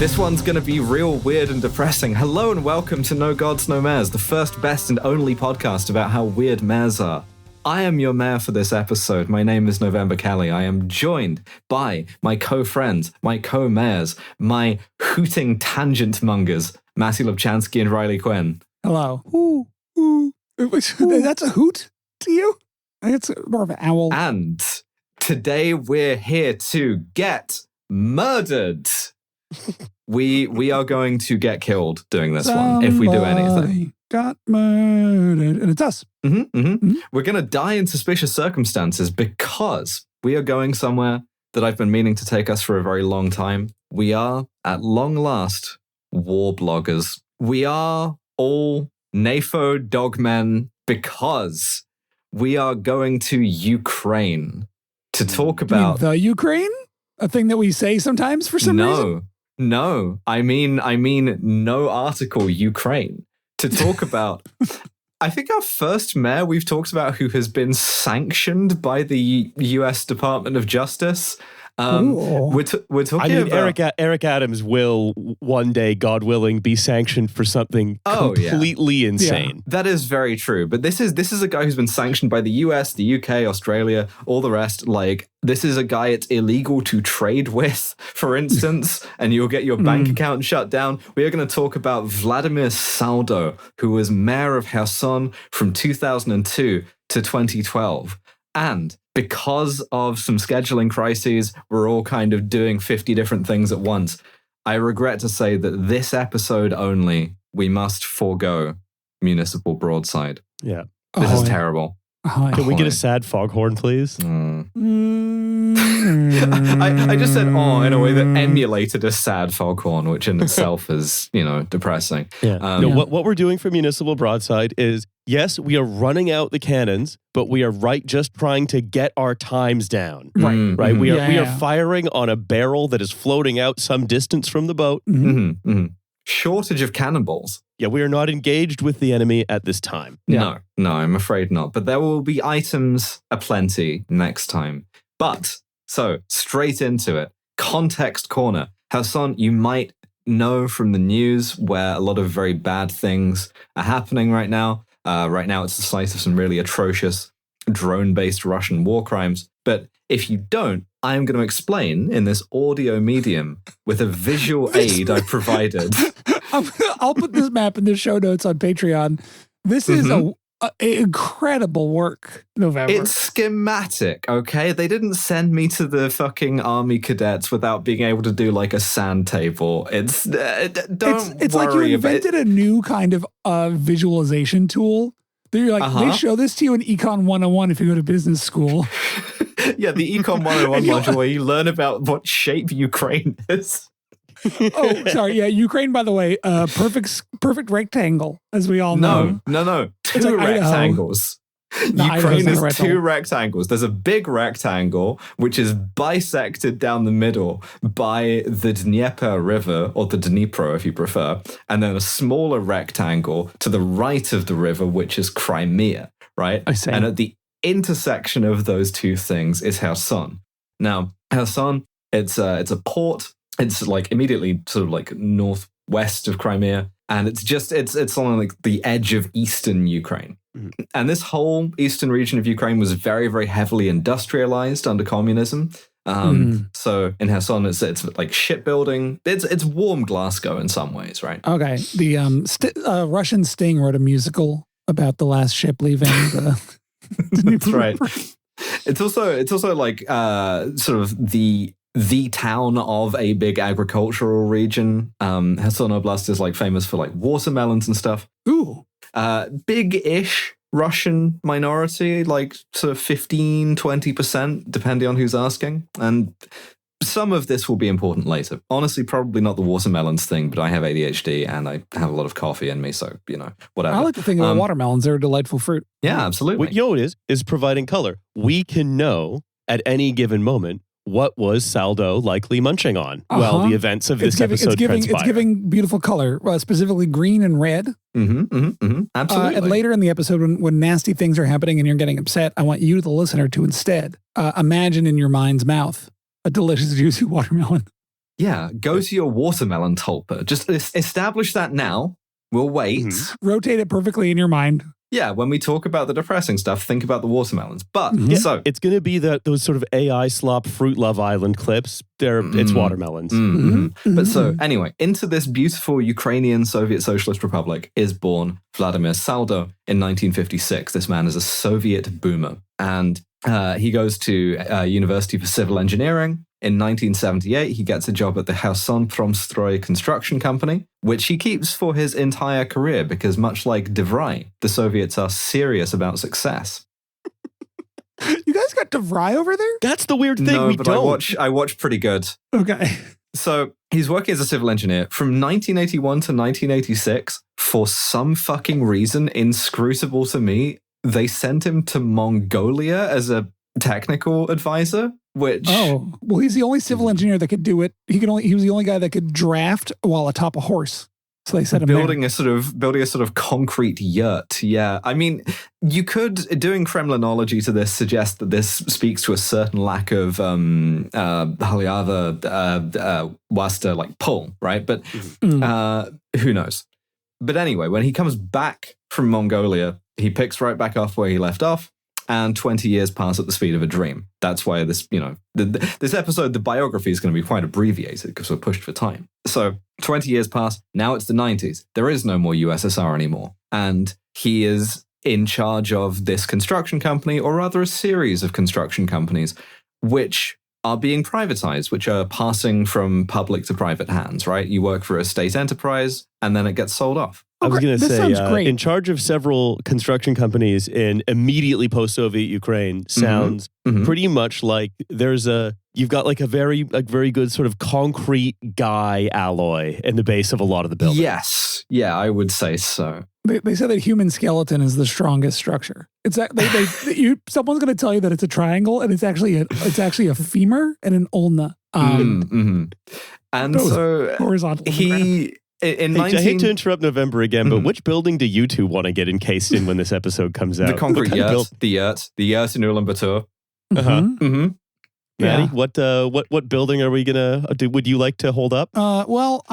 This one's going to be real weird and depressing. Hello and welcome to No Gods, No Mayors, the first, best, and only podcast about how weird mayors are. I am your mayor for this episode. My name is November Kelly. I am joined by my co-friends, my co-mayors, my hooting tangent mongers, Matty Lubchansky and Riley Quinn. Hello. Ooh, ooh. That's a hoot to you? It's more of an owl. And today we're here to get murdered. We are going to get killed doing this one if we do anything. Got murdered, and it's us. We're going to die in suspicious circumstances because we are going somewhere that I've been meaning to take us for a very long time. We are, at long last, war bloggers. We are all NAFO dogmen because we are going to Ukraine to talk about... the Ukraine? A thing that we say sometimes for some reason? No, I mean no article Ukraine to talk about. I think our first mayor we've talked about who has been sanctioned by the U.S. Department of Justice. We're talking about... Eric Adams will one day, God willing, be sanctioned for something completely insane. Yeah, that is very true. But this is a guy who's been sanctioned by the US, the UK, Australia, all the rest. Like, this is a guy it's illegal to trade with, for instance, and you'll get your bank account shut down. We are going to talk about Vladimir Saldo, who was mayor of Kherson from 2002 to 2012. And because of some scheduling crises, we're all kind of doing 50 different things at once. I regret to say that this episode only, we must forego Municipal Broadside. Yeah. This is terrible. Can we get a sad foghorn, please? I just said "oh" in a way that emulated a sad foghorn, which in itself is, depressing. Yeah. What we're doing for Municipal Broadside is, yes, we are running out the cannons, but we are just trying to get our times down. Right. We are firing on a barrel that is floating out some distance from the boat. Shortage of cannonballs. Yeah, we are not engaged with the enemy at this time. No, I'm afraid not. But there will be items aplenty next time. But, so, straight into it. Context corner. Kherson, you might know from the news where a lot of very bad things are happening right now. Right now, it's the site of some really atrocious drone-based Russian war crimes. But if you don't, I'm going to explain in this audio medium with a visual aid I provided. I'll put this map in the show notes on Patreon. This is a incredible work, November. It's schematic, okay? They didn't send me to the fucking army cadets without being able to do like a sand table. It's like you invented a new kind of visualization tool. You're like, they show this to you in Econ 101 if you go to business school. Yeah, the Econ 101 module where you learn about what shape Ukraine is. Oh, sorry. Yeah, Ukraine, by the way, perfect rectangle, as we all know. No. Two rectangles. Ukraine is two rectangles. There's a big rectangle, which is bisected down the middle by the Dnieper River, or the Dnipro, if you prefer, and then a smaller rectangle to the right of the river, which is Crimea, right? I see. And at the intersection of those two things is Kherson. Now, Kherson, it's a port. It's like immediately sort of like northwest of Crimea, and it's on like the edge of eastern Ukraine. And this whole eastern region of Ukraine was very, very heavily industrialized under communism. So in Kherson, it's like shipbuilding. It's warm Glasgow in some ways, right? Okay. The Russian Sting wrote a musical about the last ship leaving the That's right. It's also like sort of the town of a big agricultural region. Kherson Oblast is like famous for like watermelons and stuff. Ooh. Big-ish Russian minority, like sort of 15-20%, depending on who's asking. And some of this will be important later. Honestly, probably not the watermelons thing, but I have ADHD and I have a lot of coffee in me, so, whatever. I like to think about watermelons. They're a delightful fruit. Yeah, absolutely. What it is providing color. We can know at any given moment what was Saldo likely munching on while the events of this episode transpire. It's giving beautiful color, specifically green and red. Absolutely. And later in the episode, when nasty things are happening and you're getting upset, I want you, the listener, to instead imagine in your mind's mouth a delicious, juicy watermelon. Yeah, go to your watermelon tulpa. Just establish that now. We'll wait. Rotate it perfectly in your mind. Yeah, when we talk about the depressing stuff, think about the watermelons. But so it's going to be those sort of AI slop Fruit Love Island clips. It's watermelons. But so anyway, into this beautiful Ukrainian Soviet Socialist Republic is born Vladimir Saldo in 1956. This man is a Soviet boomer, and he goes to University for Civil Engineering. In 1978, he gets a job at the Kherson Promstroy construction company, which he keeps for his entire career because much like DeVry, the Soviets are serious about success. You guys got DeVry over there? That's the weird thing. No, but I watch pretty good. Okay. So he's working as a civil engineer from 1981 to 1986. For some fucking reason, inscrutable to me, they sent him to Mongolia as a technical advisor. Well, he's the only civil engineer that could do it. He was the only guy that could draft while atop a horse. So they set him building a sort of concrete yurt. Yeah, I mean, you could, doing Kremlinology to this, suggest that this speaks to a certain lack of wasta, like pull, right? But who knows? But anyway, when he comes back from Mongolia, he picks right back off where he left off. And 20 years pass at the speed of a dream. That's why this episode, the biography is going to be quite abbreviated because we're pushed for time. So 20 years pass. Now it's the 90s. There is no more USSR anymore. And he is in charge of this construction company, or rather a series of construction companies, which are being privatized, which are passing from public to private hands, right? You work for a state enterprise and then it gets sold off. I was going to say, in charge of several construction companies in immediately post-Soviet Ukraine sounds pretty much like you've got like a very good sort of concrete guy alloy in the base of a lot of the buildings. Yes. Yeah, I would say so. They said that human skeleton is the strongest structure. It's someone's going to tell you that it's a triangle, and it's actually a femur and an ulna. And so horizontal. I hate to interrupt November again, but which building do you two want to get encased in when this episode comes out? The concrete yurt, the yurt in Ulaanbaatar. Maddie, what building are we gonna do? Would you like to hold up? Well,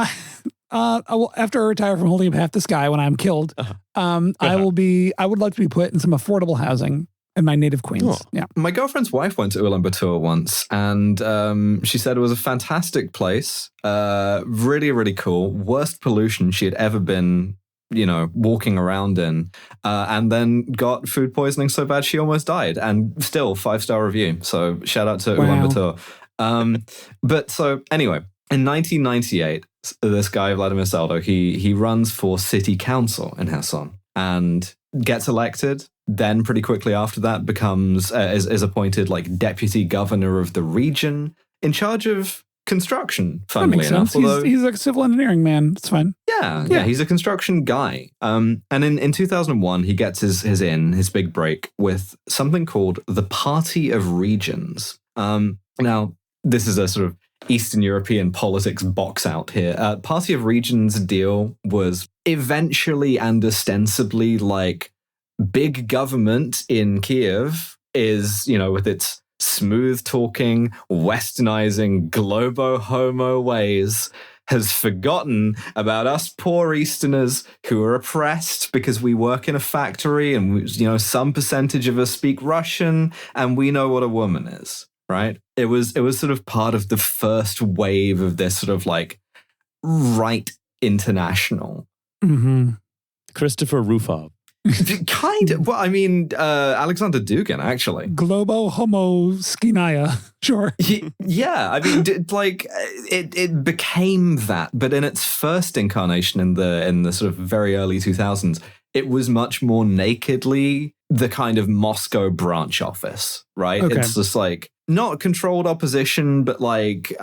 after I retire from holding up half the sky when I'm killed, I would like to be put in some affordable housing in my native Queens. Oh. Yeah. My girlfriend's wife went to Ulaanbaatar once, and she said it was a fantastic place. Really, really cool. Worst pollution she had ever been, walking around in. And then got food poisoning so bad she almost died. And still 5-star review. So shout out to Ulaanbaatar. But so anyway, in 1998, this guy, Vladimir Saldo, he runs for city council in Kherson and gets elected. Then pretty quickly after that becomes, is appointed like deputy governor of the region in charge of construction, funnily enough. He's a civil engineering man. It's fine. Yeah, he's a construction guy. And in 2001, he gets his big break with something called the Party of Regions. Now, this is a sort of Eastern European politics box out here. Party of Regions deal was eventually and ostensibly like big government in Kiev is, with its smooth-talking, westernizing, globo-homo ways, has forgotten about us poor Easterners who are oppressed because we work in a factory and, some percentage of us speak Russian and we know what a woman is, right? It was sort of part of the first wave of this sort of like right international. Christopher Rufov. Kind of. Well, I mean, Alexander Dugin, actually. Globo homo skinaya. Sure. Yeah. I mean, it became that, but in its first incarnation in the sort of very early 2000s, it was much more nakedly the kind of Moscow branch office, right? Okay. It's just like not controlled opposition, but like,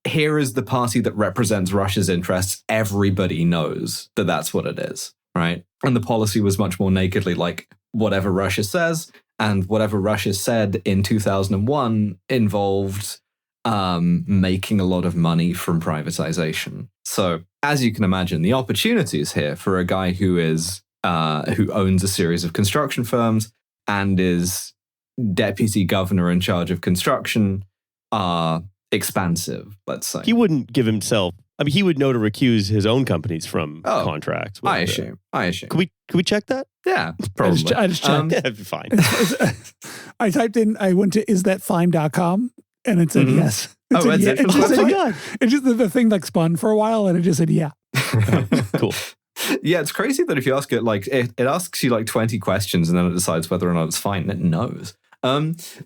here is the party that represents Russia's interests. Everybody knows that that's what it is. Right. And the policy was much more nakedly like whatever Russia says, and whatever Russia said in 2001 involved making a lot of money from privatization. So as you can imagine, the opportunities here for a guy who owns a series of construction firms and is deputy governor in charge of construction are expansive, let's say. He wouldn't give himself. I mean, he would know to recuse his own companies from contracts. I assume. Could we check that? Yeah, probably. I just checked. Yeah, fine. I typed in, I went to isthatfine.com and it said yes. It said, yeah. It just said, yeah. It just, the thing like spun for a while and it just said, yeah. Cool. Yeah, it's crazy that if you ask it, like, it asks you like 20 questions and then it decides whether or not it's fine. It knows.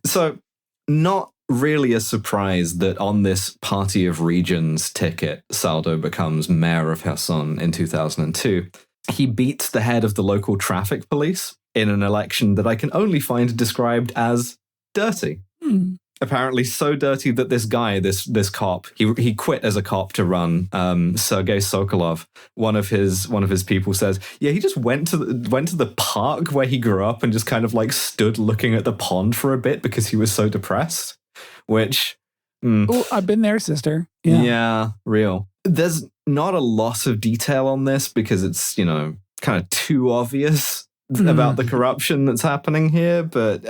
So not really a surprise that on this Party of Regions ticket, Saldo becomes mayor of Kherson in 2002. He beats the head of the local traffic police in an election that I can only find described as dirty. Apparently so dirty that this guy, this cop, he quit as a cop to run. Sergei Sokolov, one of his people says, yeah, he just went to the park where he grew up and just kind of like stood looking at the pond for a bit because he was so depressed. Which, oh, I've been there, sister. Yeah, real. There's not a lot of detail on this because it's, kind of too obvious about the corruption that's happening here. But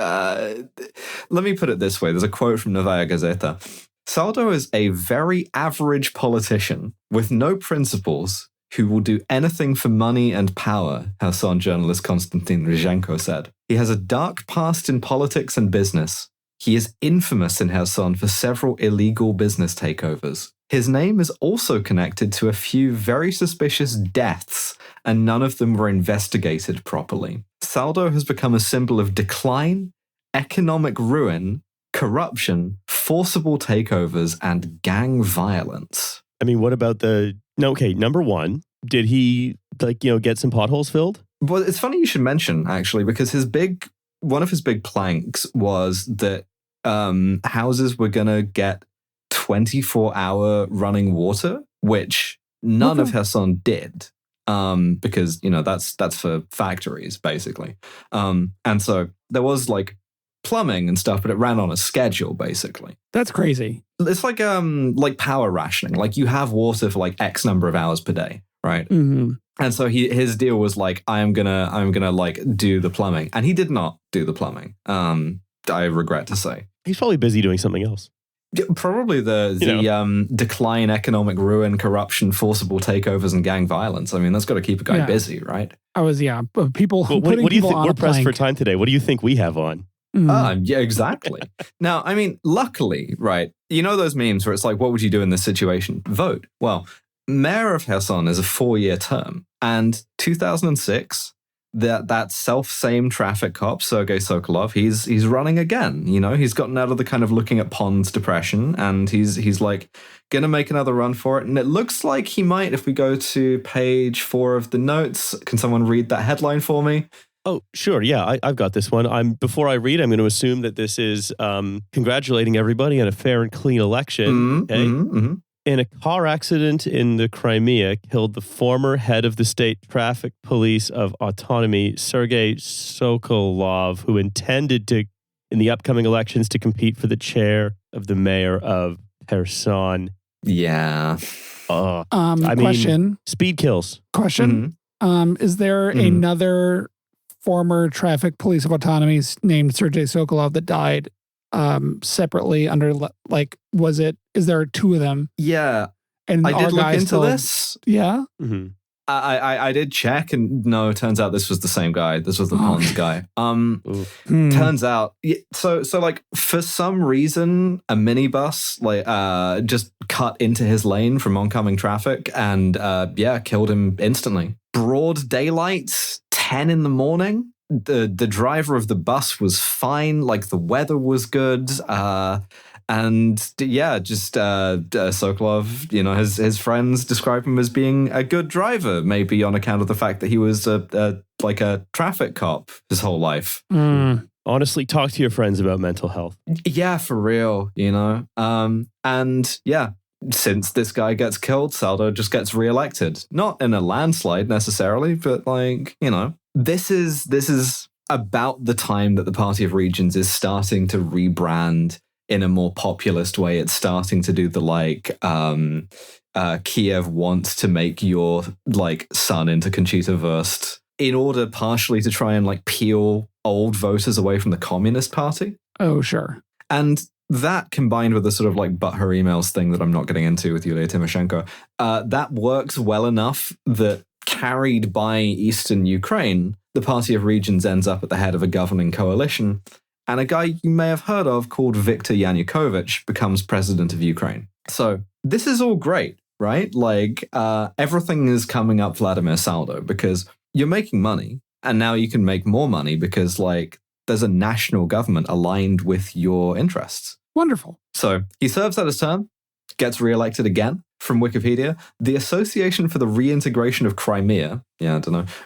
let me put it this way. There's a quote from Novaya Gazeta. Saldo is a very average politician with no principles who will do anything for money and power, Kherson journalist Konstantin Ryzhenko said. He has a dark past in politics and business. He is infamous in Kherson for several illegal business takeovers. His name is also connected to a few very suspicious deaths, and none of them were investigated properly. Saldo has become a symbol of decline, economic ruin, corruption, forcible takeovers, and gang violence. I mean, what about number one, did he get some potholes filled? Well, it's funny you should mention, actually, because one of his big planks was that houses were going to get 24-hour running water, which none of Kherson did, because, that's for factories, basically. And so there was like plumbing and stuff, but it ran on a schedule, basically. That's crazy. It's like power rationing. Like you have water for like X number of hours per day, right? Mm-hmm. And so his deal was like, I'm gonna like do the plumbing, and he did not do the plumbing. I regret to say. He's probably busy doing something else. Yeah, probably the decline, economic ruin, corruption, forcible takeovers, and gang violence. I mean, that's got to keep a guy busy, right? People. What do you think? We're pressed for time today. What do you think we have on? Yeah, exactly. Now, I mean, luckily, right? You know those memes where it's like, what would you do in this situation? Vote. Well, mayor of Kherson is a 4-year term, and 2006. That self-same traffic cop, Sergei Sokolov, he's running again. He's gotten out of the kind of looking at ponds depression, and he's like gonna make another run for it. And it looks like he might, if we go to page 4 of the notes. Can someone read that headline for me? Oh, sure. Yeah, I've got this one. Before I read, I'm going to assume that this is congratulating everybody on a fair and clean election. Okay. In a car accident in the Crimea, killed the former head of the state traffic police of autonomy, Sergei Sokolov, who intended to, in the upcoming elections, to compete for the chair of the mayor of Kherson. Yeah. Question. Speed kills. Question. Is there another former traffic police of autonomy named Sergei Sokolov that died separately under, is there 2 of them? Yeah. And I did look into this. Yeah. Mm-hmm. I did check, and no, it turns out this was the same guy. This was the Ponds guy. Turns out, so like for some reason, a minibus just cut into his lane from oncoming traffic and killed him instantly. Broad daylight, 10 in the morning. The driver of the bus was fine, like the weather was good, Sokolov, his friends describe him as being a good driver, maybe on account of the fact that he was a traffic cop his whole life. Honestly, talk to your friends about mental health. Yeah, for real, since this guy gets killed, Saldo just gets reelected. Not in a landslide necessarily, but This is about the time that the Party of Regions is starting to rebrand in a more populist way. It's starting to do the Kiev wants to make your son into Conchita Wurst in order partially to try and peel old voters away from the Communist Party. Oh, sure. And that combined with the sort of like but her emails thing that I'm not getting into with Yulia Tymoshenko, that works well enough that carried by Eastern Ukraine, the Party of Regions ends up at the head of a governing coalition, and a guy you may have heard of called Viktor Yanukovych becomes president of Ukraine. So this is all great, right? Like everything is coming up Vladimir Saldo because you're making money, and now you can make more money because like there's a national government aligned with your interests. Wonderful. So he serves out his term, gets reelected again. From Wikipedia, the Association for the Reintegration of Crimea,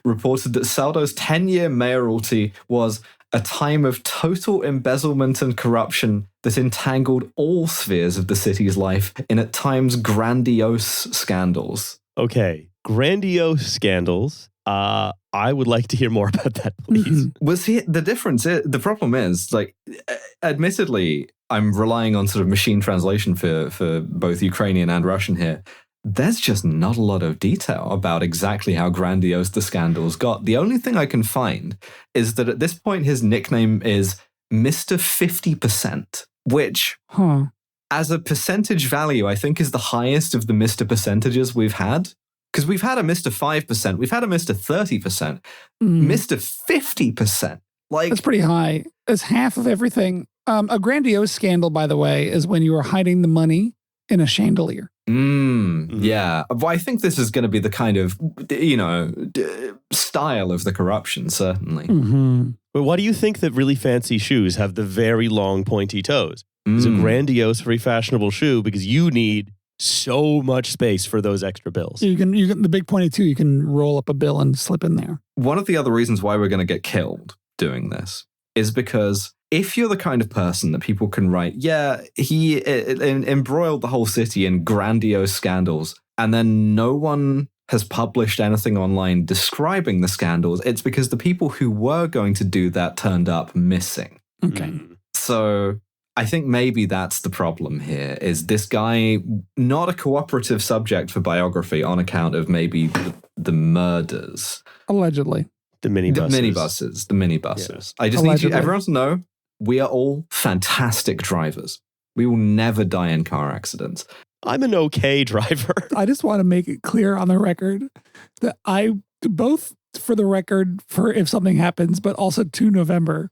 reported that Saldo's 10-year mayoralty was a time of total embezzlement and corruption that entangled all spheres of the city's life in at times grandiose scandals. Okay, grandiose scandals. I would like to hear more about that, please. Well, see, the problem is, like, admittedly, I'm relying on sort of machine translation for both Ukrainian and Russian here. There's just not a lot of detail about exactly how grandiose the scandals got. The only thing I can find is that at this point, his nickname is Mr. 50%, which, as a percentage value, I think is the highest of the Mr. percentages we've had. Because we've had a Mr. 5%, we've had a Mr. 30%, Mr. 50%. Like, that's pretty high. It's half of everything. A grandiose scandal, by the way, is when you are hiding the money in a chandelier. Yeah. Well, I think this is going to be the kind of, style of the corruption, certainly. But why do you think that really fancy shoes have the very long, pointy toes? It's a grandiose, very fashionable shoe because you need so much space for those extra bills. You can the big pointy too. You can roll up a bill and slip in there. One of the other reasons why we're going to get killed doing this is because if you're the kind of person that people can write, he embroiled the whole city in grandiose scandals, and then no one has published anything online describing the scandals, it's because the people who were going to do that turned up missing. Okay. So I think maybe that's the problem here, is this guy not a cooperative subject for biography on account of maybe the murders. Allegedly. The minibuses. Yeah. I just need everyone to know we are all fantastic drivers. We will never die in car accidents. I'm an okay driver. I just want to make it clear on the record that both for the record, for if something happens, but also to November,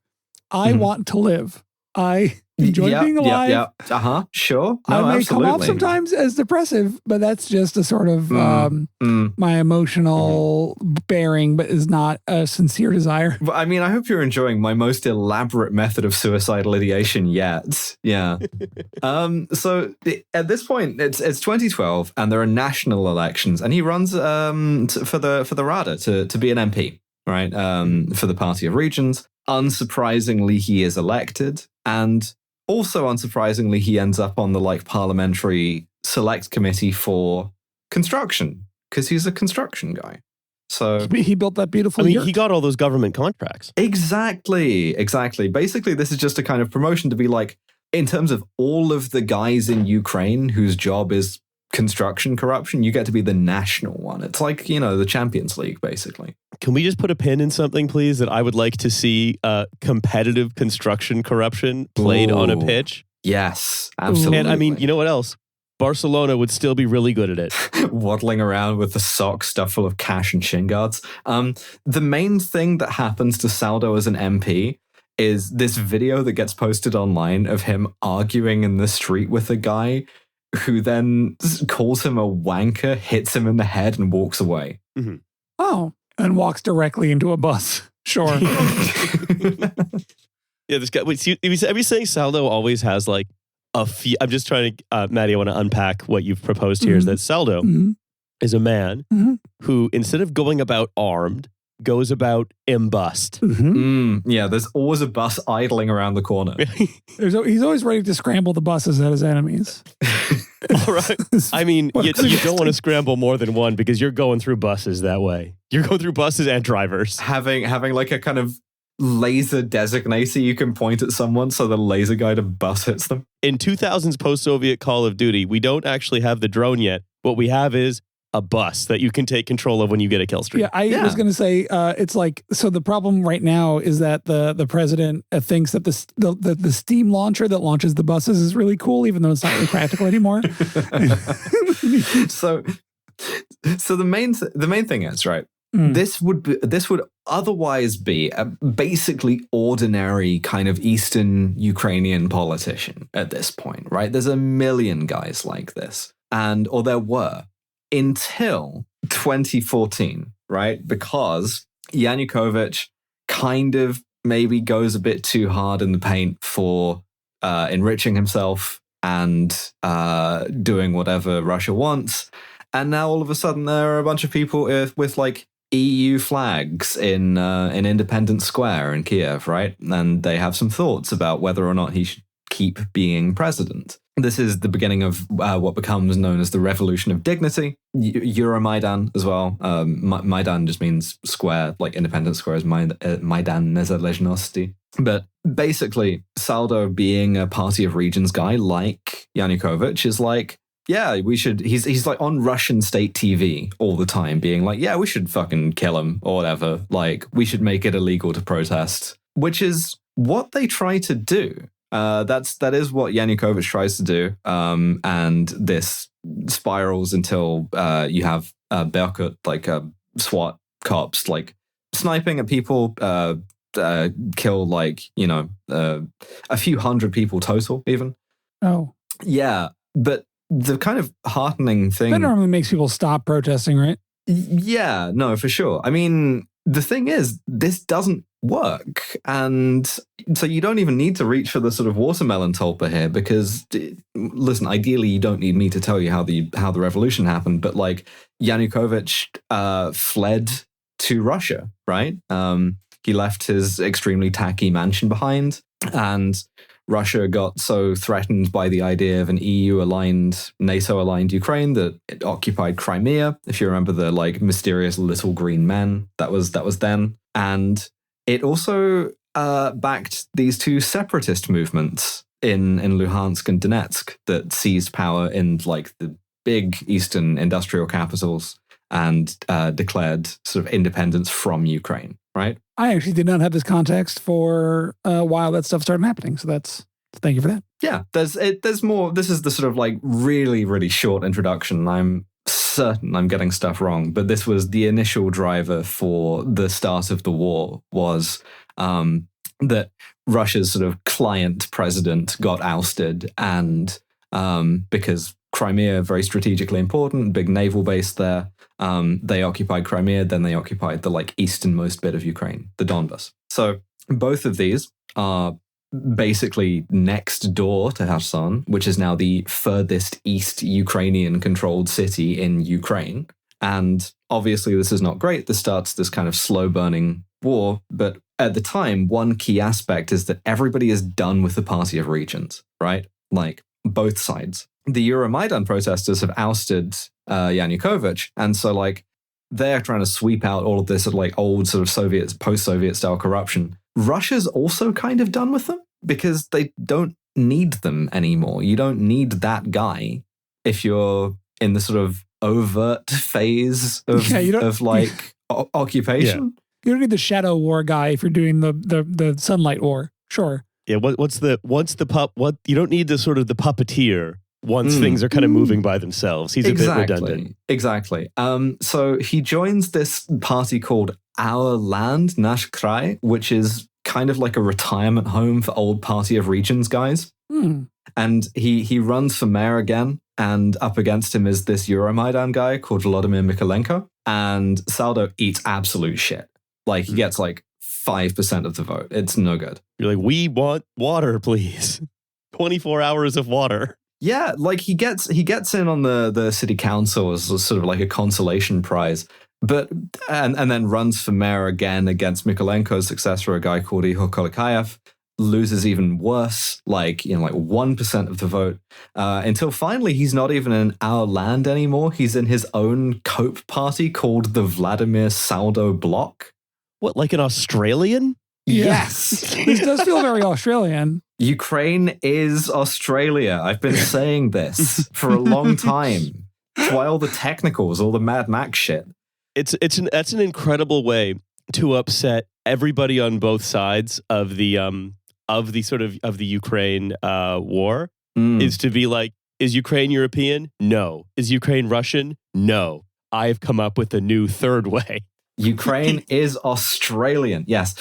I want to live. I enjoy being alive. Yeah. Sure. No, I may absolutely. come off sometimes as depressive, but that's just a sort of my emotional bearing, but is not a sincere desire. But I mean, I hope you're enjoying my most elaborate method of suicidal ideation yet. Yeah. So at this point, it's 2012, and there are national elections, and he runs for the Rada to be an MP, right? For the Party of Regions. Unsurprisingly, he is elected, and also unsurprisingly, he ends up on the parliamentary select committee for construction because he's a construction guy. So he built that beautiful yurt. He got all those government contracts. Exactly. Basically, this is just a kind of promotion to be like, in terms of all of the guys in Ukraine whose job is construction corruption, you get to be the national one. It's like, the Champions League, basically. Can we just put a pin in something, please, that I would like to see competitive construction corruption played on a pitch? Yes, absolutely. And I mean, you know what else? Barcelona would still be really good at it. Waddling around with the sock stuffed full of cash and shin guards. The main thing that happens to Saldo as an MP is this video that gets posted online of him arguing in the street with a guy who then calls him a wanker, hits him in the head, and walks away. Mm-hmm. Oh, and walks directly into a bus. Sure. Yeah, this guy. Wait, are you saying Saldo always has a few? I'm just trying to, Maddie, I want to unpack what you've proposed here. Is that Saldo is a man who, instead of going about armed, goes about imbust. Yeah, there's always a bus idling around the corner. He's always ready to scramble the buses at his enemies. All right. I mean, you don't want to scramble more than one because you're going through buses that way. You're going through buses and drivers. Having like a kind of laser designator you can point at someone so the laser guide of bus hits them. In 2000s post-Soviet Call of Duty, we don't actually have the drone yet. What we have is a bus that you can take control of when you get a kill streak. Yeah, I was going to say, it's like, so the problem right now is that the president thinks that the steam launcher that launches the buses is really cool, even though it's not really practical anymore. So the main thing is, right, this would otherwise be a basically ordinary kind of Eastern Ukrainian politician at this point, right? There's a million guys like this, or there were, until 2014, right? Because Yanukovych kind of maybe goes a bit too hard in the paint for enriching himself and doing whatever Russia wants. And now all of a sudden there are a bunch of people with like EU flags in Independence Square in Kiev, right? And they have some thoughts about whether or not he should keep being president. This is the beginning of what becomes known as the Revolution of Dignity, Euromaidan as well. Maidan just means square, like Independence Square is Maidan Nezalezhnosti. But basically, Saldo, being a Party of Regions guy like Yanukovych, is like, yeah, we should. He's like on Russian state TV all the time, being like, yeah, we should fucking kill him or whatever. Like, we should make it illegal to protest, which is what they try to do. That is what Yanukovych tries to do, and this spirals until you have Berkut, like SWAT cops, like sniping at people, kill like a few hundred people total, even. Oh, yeah, but the kind of heartening thing that normally makes people stop protesting, right? Yeah, no, for sure. I mean, the thing is, this doesn't work. And so you don't even need to reach for the sort of watermelon tulpa here, because, listen, ideally you don't need me to tell you how the revolution happened, but like Yanukovych fled to Russia, right? He left his extremely tacky mansion behind, and Russia got so threatened by the idea of an EU-aligned, NATO-aligned Ukraine that it occupied Crimea. If you remember the like mysterious little green men, that was then. And it also backed these two separatist movements in Luhansk and Donetsk that seized power in like the big Eastern industrial capitals and declared sort of independence from Ukraine, right? I actually did not have this context for while that stuff started happening. So thank you for that. Yeah, there's more. This is the sort of like really, really short introduction. I'm certain I'm getting stuff wrong, but this was the initial driver for the start of the war, was that Russia's sort of client president got ousted, and because Crimea, very strategically important, big naval base there, they occupied Crimea, then they occupied the like easternmost bit of Ukraine, the Donbas. So both of these are basically next door to Kherson, which is now the furthest east Ukrainian-controlled city in Ukraine. And obviously this is not great. This starts this kind of slow-burning war. But at the time, one key aspect is that everybody is done with the Party of Regions, right? Like, both sides. The Euromaidan protesters have ousted Yanukovych, and so like they're trying to sweep out all of this sort of like old sort of post-Soviet style corruption. Russia's also kind of done with them because they don't need them anymore. You don't need that guy if you're in the sort of overt phase of like occupation. Yeah. You don't need the shadow war guy if you're doing the sunlight war. Sure. Yeah. You don't need the sort of the puppeteer once things are kind of moving by themselves. He's a bit redundant. Exactly. So he joins this party called Our Land, Nash Krai, which is kind of like a retirement home for old Party of Regions guys. And he runs for mayor again, and up against him is this Euromaidan guy called Vladimir Mikolenko. And Saldo eats absolute shit. Like, he gets like 5% of the vote. It's no good. You're like, we want water, please. 24 hours of water. Yeah, like he gets in on the city council as sort of like a consolation prize, but and then runs for mayor again against Mikolenko's successor, a guy called Ihor Kolikayev, loses even worse, like 1% of the vote, until finally he's not even in Our Land anymore. He's in his own cope party called the Vladimir Saldo Bloc. What, like an Australian? Yes. This does feel very Australian. Ukraine is Australia. I've been saying this for a long time. That's why all the technicals, all the Mad Max shit. That's an incredible way to upset everybody on both sides of the Ukraine war. Is to be like, is Ukraine European? No. Is Ukraine Russian? No. I've come up with a new third way. Ukraine is Australian. Yes.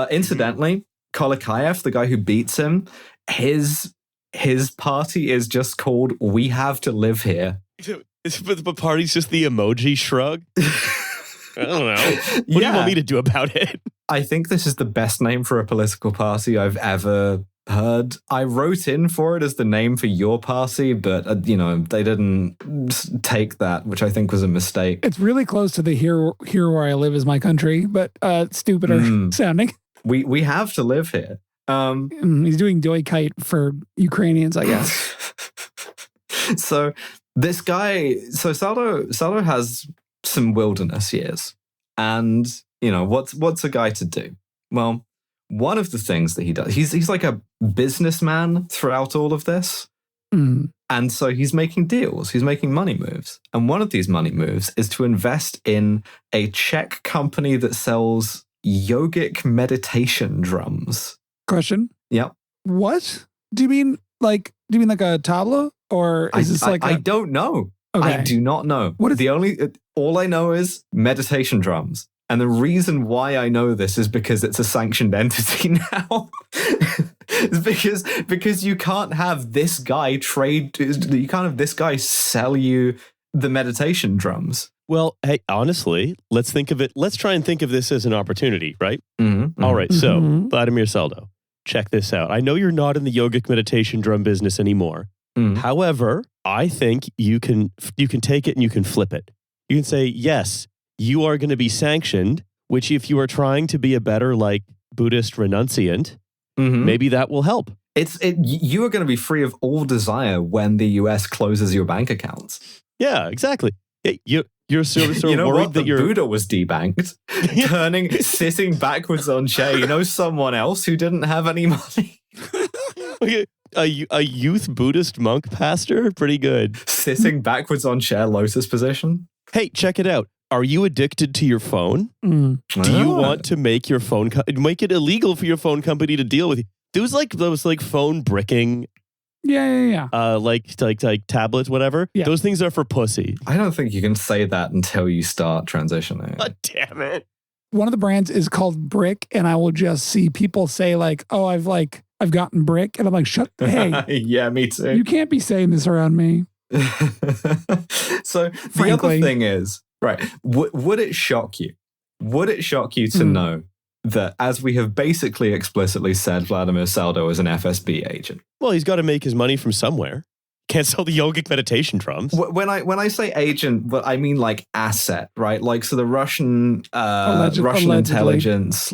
Incidentally, Kolikayev, the guy who beats him, his party is just called We Have to Live Here. But the party's just the emoji shrug. I don't know. What do you want me to do about it? I think this is the best name for a political party I've ever heard. I wrote in for it as the name for your party, but they didn't take that, which I think was a mistake. It's really close to the here where I live is my country, but stupider sounding. We have to live here. He's doing Doi Kite for Ukrainians, I guess. So this guy, Saldo has some wilderness years, and what's a guy to do? Well, one of the things that he does, he's like a businessman throughout all of this. And so he's making deals, he's making money moves. And one of these money moves is to invest in a Czech company that sells yogic meditation drums. Question? Yep. What? Do you mean like a tabla? Or is this like I don't know. Okay. I do not know. What is all I know is meditation drums. And the reason why I know this is because it's a sanctioned entity now. It's because you can't have this guy sell you the meditation drums. Well, hey, honestly, let's try and think of this as an opportunity, right? Mm-hmm. All right, so Vladimir Saldo, check this out. I know you're not in the yogic meditation drum business anymore. However, I think you can take it and you can flip it. You can say, yes, you are going to be sanctioned, which if you are trying to be a better like Buddhist renunciant, maybe that will help. You are going to be free of all desire when the US closes your bank accounts. Yeah, exactly. You're sort of worried that Buddha was debanked, sitting backwards on chair. Someone else who didn't have any money. A youth Buddhist monk pastor? Pretty good. Sitting backwards on chair, lotus position. Hey, check it out. Are you addicted to your phone? Do you want to make your phone make it illegal for your phone company to deal with you? Those phone bricking. Yeah. Like tablets, whatever. Yeah. Those things are for pussy. I don't think you can say that until you start transitioning. God damn it. One of the brands is called Brick, and I will just see people say like, "Oh, I've gotten Brick," and I'm like, hey, yeah, me too. You can't be saying this around me. So the other thing is, right, would it shock you? Would it shock you to know that, as we have basically explicitly said, Vladimir Saldo is an FSB agent? Well, he's got to make his money from somewhere. Can't sell the yogic meditation drums. When I say agent, but I mean like asset, right? Like, so the Russian intelligence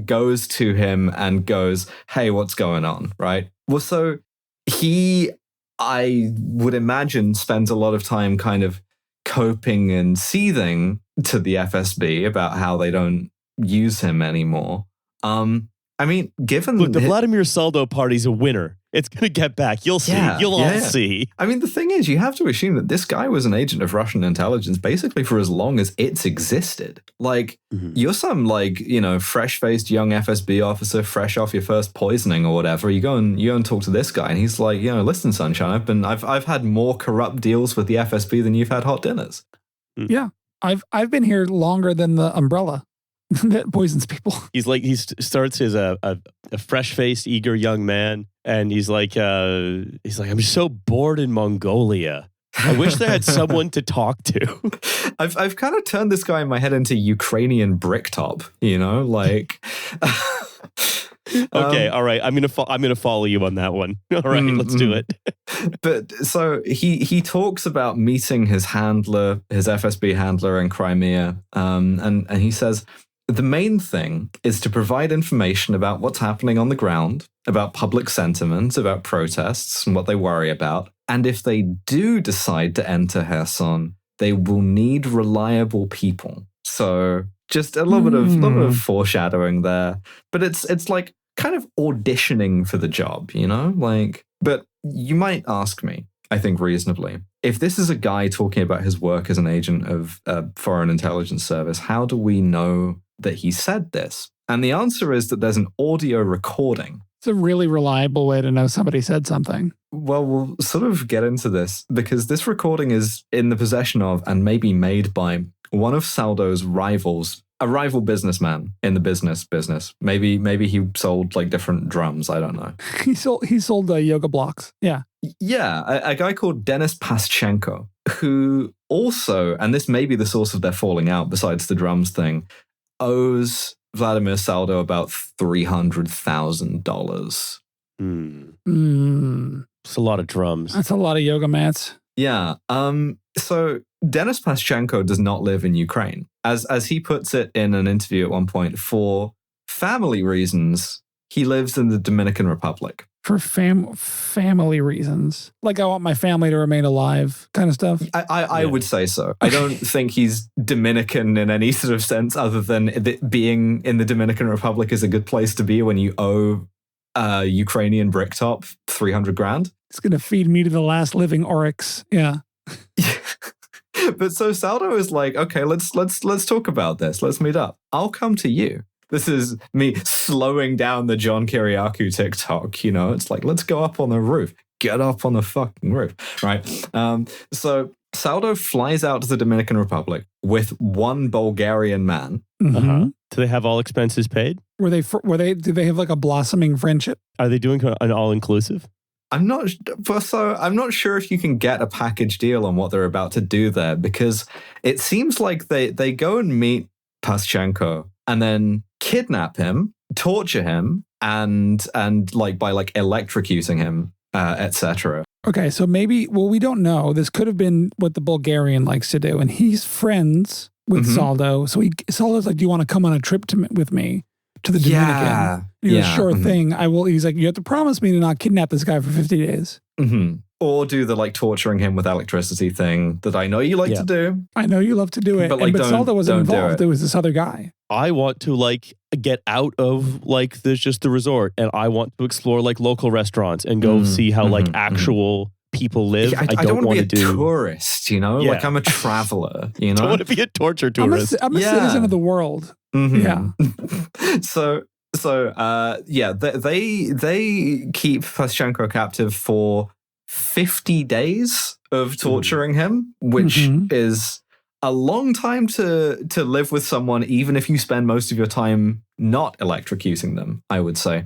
goes to him and goes, "Hey, what's going on?" Right? Well, so he, I would imagine, spends a lot of time kind of coping and seething to the FSB about how they don't use him anymore. I mean, given the Vladimir Saldo party's a winner. It's going to get back. You'll see. You'll all see. I mean, the thing is, you have to assume that this guy was an agent of Russian intelligence basically for as long as it's existed. Like, you're some fresh-faced young FSB officer, fresh off your first poisoning or whatever. You go and talk to this guy, and he's like, listen, sunshine, I've had more corrupt deals with the FSB than you've had hot dinners. Yeah, I've been here longer than the umbrella that poisons people. He starts as a fresh-faced, eager young man, and he's like, I'm so bored in Mongolia. I wish there had someone to talk to. I've kind of turned this guy in my head into Ukrainian Bricktop, like. Okay, all right. I'm gonna follow you on that one. All right, let's do it. But so he talks about meeting his FSB handler in Crimea, and he says, the main thing is to provide information about what's happening on the ground, about public sentiment, about protests and what they worry about. And if they do decide to enter Kherson, they will need reliable people. So just a little bit of foreshadowing there. But it's like kind of auditioning for the job, But you might ask me, I think, reasonably. If this is a guy talking about his work as an agent of a foreign intelligence service, how do we know that he said this? And the answer is that there's an audio recording. It's a really reliable way to know somebody said something. Well, we'll sort of get into this because this recording is in the possession of and maybe made by one of Saldo's rivals, a rival businessman in the business. Maybe he sold like different drums. I don't know. He sold yoga blocks. Yeah. Yeah. A guy called Denis Paschenko, who also, and this may be the source of their falling out besides the drums thing, owes Vladimir Saldo about $300,000. It's a lot of drums. That's a lot of yoga mats. Yeah. So Denis Paschenko does not live in Ukraine. As he puts it in an interview at one point, for family reasons, he lives in the Dominican Republic. For family reasons. Like, I want my family to remain alive kind of stuff? I would say so. I don't think he's Dominican in any sort of sense other than being in the Dominican Republic is a good place to be when you owe Ukrainian bricktop $300,000. It's going to feed me to the last living oryx. Yeah. But so Saldo is like, okay, let's talk about this. Let's meet up. I'll come to you. This is me slowing down the John Kiriakou TikTok. You know, it's like, let's go up on the roof. Get up on the fucking roof, right? So Saldo flies out to the Dominican Republic with one Bulgarian man. Mm-hmm. Do they have all expenses paid? Do they have like a blossoming friendship? Are they doing an all-inclusive? I'm not sure if you can get a package deal on what they're about to do there, because it seems like they go and meet Paschenko and then kidnap him, torture him, and like by like electrocuting him, etc. Okay, so maybe, well, we don't know. This could have been what the Bulgarian likes to do, and he's friends with Saldo. So Saldo's like, "Do you want to come on a trip with me to the Dominican?" He goes, "Sure thing. I will." He's like, "You have to promise me to not kidnap this guy for 50 days." Mm-hmm. Or do the like torturing him with electricity thing that I know you like to do. I know you love to do it. But Saldo wasn't involved. It was this other guy. I want to like get out of like just the resort, and I want to explore like local restaurants and go see how like actual people live. Yeah, I don't want to be a tourist, you know? Like I'm a traveler, you know? I don't want to be a torture tourist. I'm a citizen of the world. Mm-hmm. Yeah. They keep Paschenko captive for 50 days of torturing him, which is a long time to live with someone, even if you spend most of your time not electrocuting them, I would say.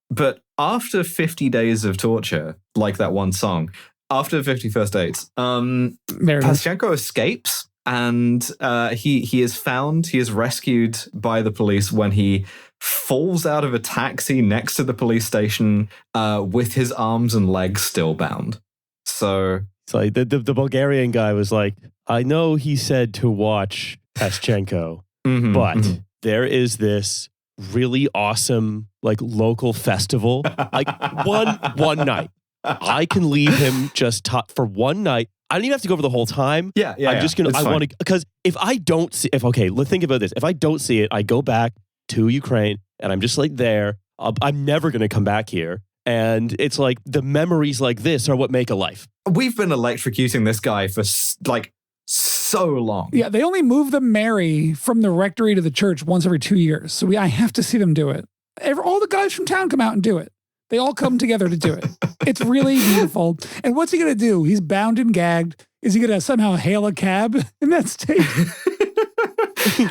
But after 50 days of torture, like that one song, after 50 first dates, Paschenko escapes, and he is rescued by the police when he falls out of a taxi next to the police station with his arms and legs still bound. So like the Bulgarian guy was like, I know he said to watch Paschenko, but there is this really awesome like local festival, like one night. I can leave him just for one night. I don't even have to go for the whole time. I'm just gonna. I want to, because if I don't see, let's think about this. If I don't see it, I go back to Ukraine and I'm just like there. I'm never gonna come back here. And it's like the memories like this are what make a life. We've been electrocuting this guy for like so long. Yeah, they only move the Mary from the rectory to the church once every 2 years. So I have to see them do it. All the guys from town come out and do it. They all come together to do it. It's really beautiful. And what's he going to do? He's bound and gagged. Is he going to somehow hail a cab in that state?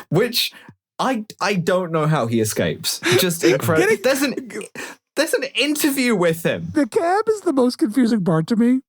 Which I don't know how he escapes. Just incredible. There's an interview with him. The cab is the most confusing part to me,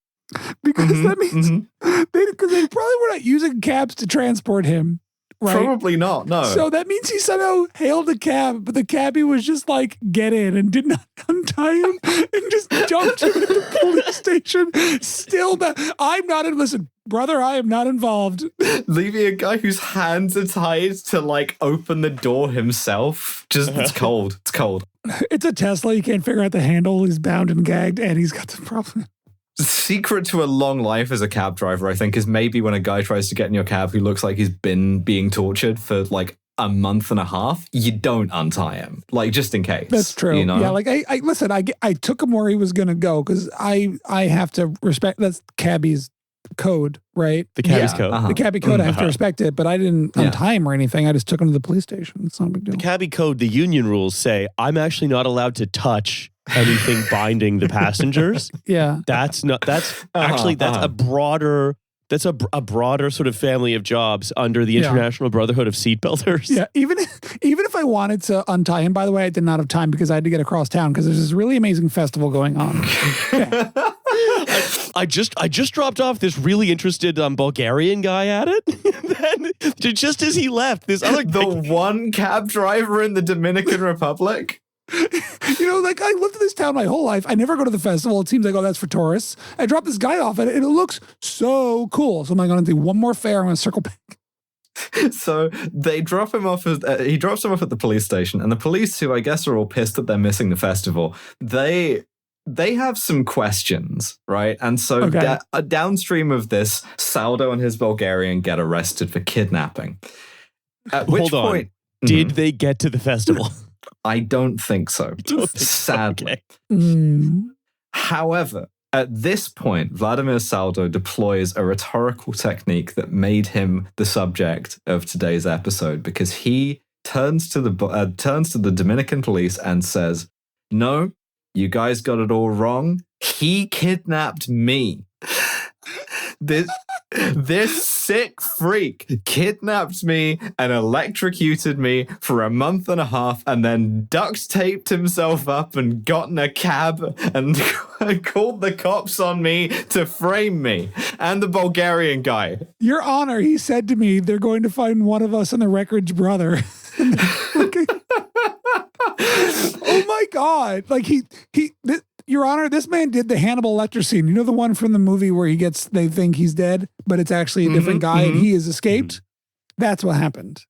because that means they probably were not using cabs to transport him. Right? Probably not, no. So that means he somehow hailed a cab, but the cabbie was just like, get in, and did not untie him and just dumped him at the police station. Still, I'm not in, listen, brother, I am not involved. Leaving a guy whose hands are tied to like open the door himself. Just, it's cold. It's cold. It's a Tesla. You can't figure out the handle. He's bound and gagged, and he's got the problem. The secret to a long life as a cab driver, I think, is maybe when a guy tries to get in your cab who looks like he's been being tortured for like a month and a half, you don't untie him, like, just in case. That's true. You know? Yeah, like I listen, I took him where he was going to go because I have to respect, that's cabbie's code, right? The cabbie's code. The cabbie code, I have to respect it, but I didn't untie him or anything. I just took him to the police station. It's not a big deal. The cabbie code, the union rules say, I'm actually not allowed to touch anything binding the passengers. Yeah. That's a broader... That's a broader sort of family of jobs under the International Brotherhood of Seatbelters. Yeah, even if I wanted to untie him, by the way, I did not have time because I had to get across town because there's this really amazing festival going on. Yeah. I just dropped off this really interested Bulgarian guy at it. Then, just as he left, this other one cab driver in the Dominican Republic. Like I lived in this town my whole life. I never go to the festival. It seems like, oh, that's for tourists. I dropped this guy off and it looks so cool. So I'm going to do one more fare. I'm going to circle back. So they drop him off. He drops him off at the police station, and the police, who I guess are all pissed that they're missing the festival, they have some questions, right? And so downstream of this, Saldo and his Bulgarian get arrested for kidnapping. At which point, did they get to the festival? I don't think so. Sadly. Okay. However, at this point, Vladimir Saldo deploys a rhetorical technique that made him the subject of today's episode, because he turns to the Dominican police and says, "No, you guys got it all wrong. He kidnapped me. This sick freak kidnapped me and electrocuted me for a month and a half and then duct taped himself up and got in a cab and called the cops on me to frame me and the Bulgarian guy." Your Honor, he said to me, they're going to find one of us in the wreckage, brother. Oh my God. Like Your Honor, this man did the Hannibal Lecter scene. You know the one from the movie where they think he's dead, but it's actually a different guy and he has escaped? That's what happened.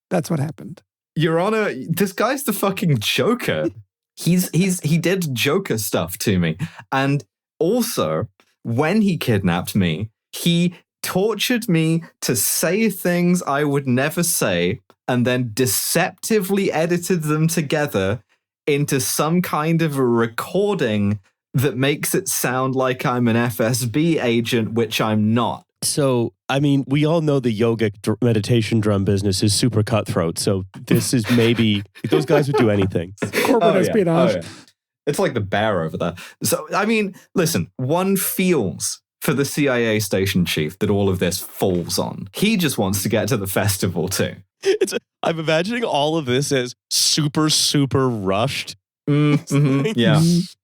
Your Honor, this guy's the fucking Joker. He did Joker stuff to me. And also, when he kidnapped me, he tortured me to say things I would never say and then deceptively edited them together into some kind of a recording that makes it sound like I'm an FSB agent, which I'm not. So, I mean, we all know the yogic meditation drum business is super cutthroat. So this is maybe, those guys would do anything. Corporate espionage. Yeah. It's like the bear over there. So, I mean, listen, one feels for the CIA station chief that all of this falls on. He just wants to get to the festival too. I'm imagining all of this as super, super rushed. Yeah.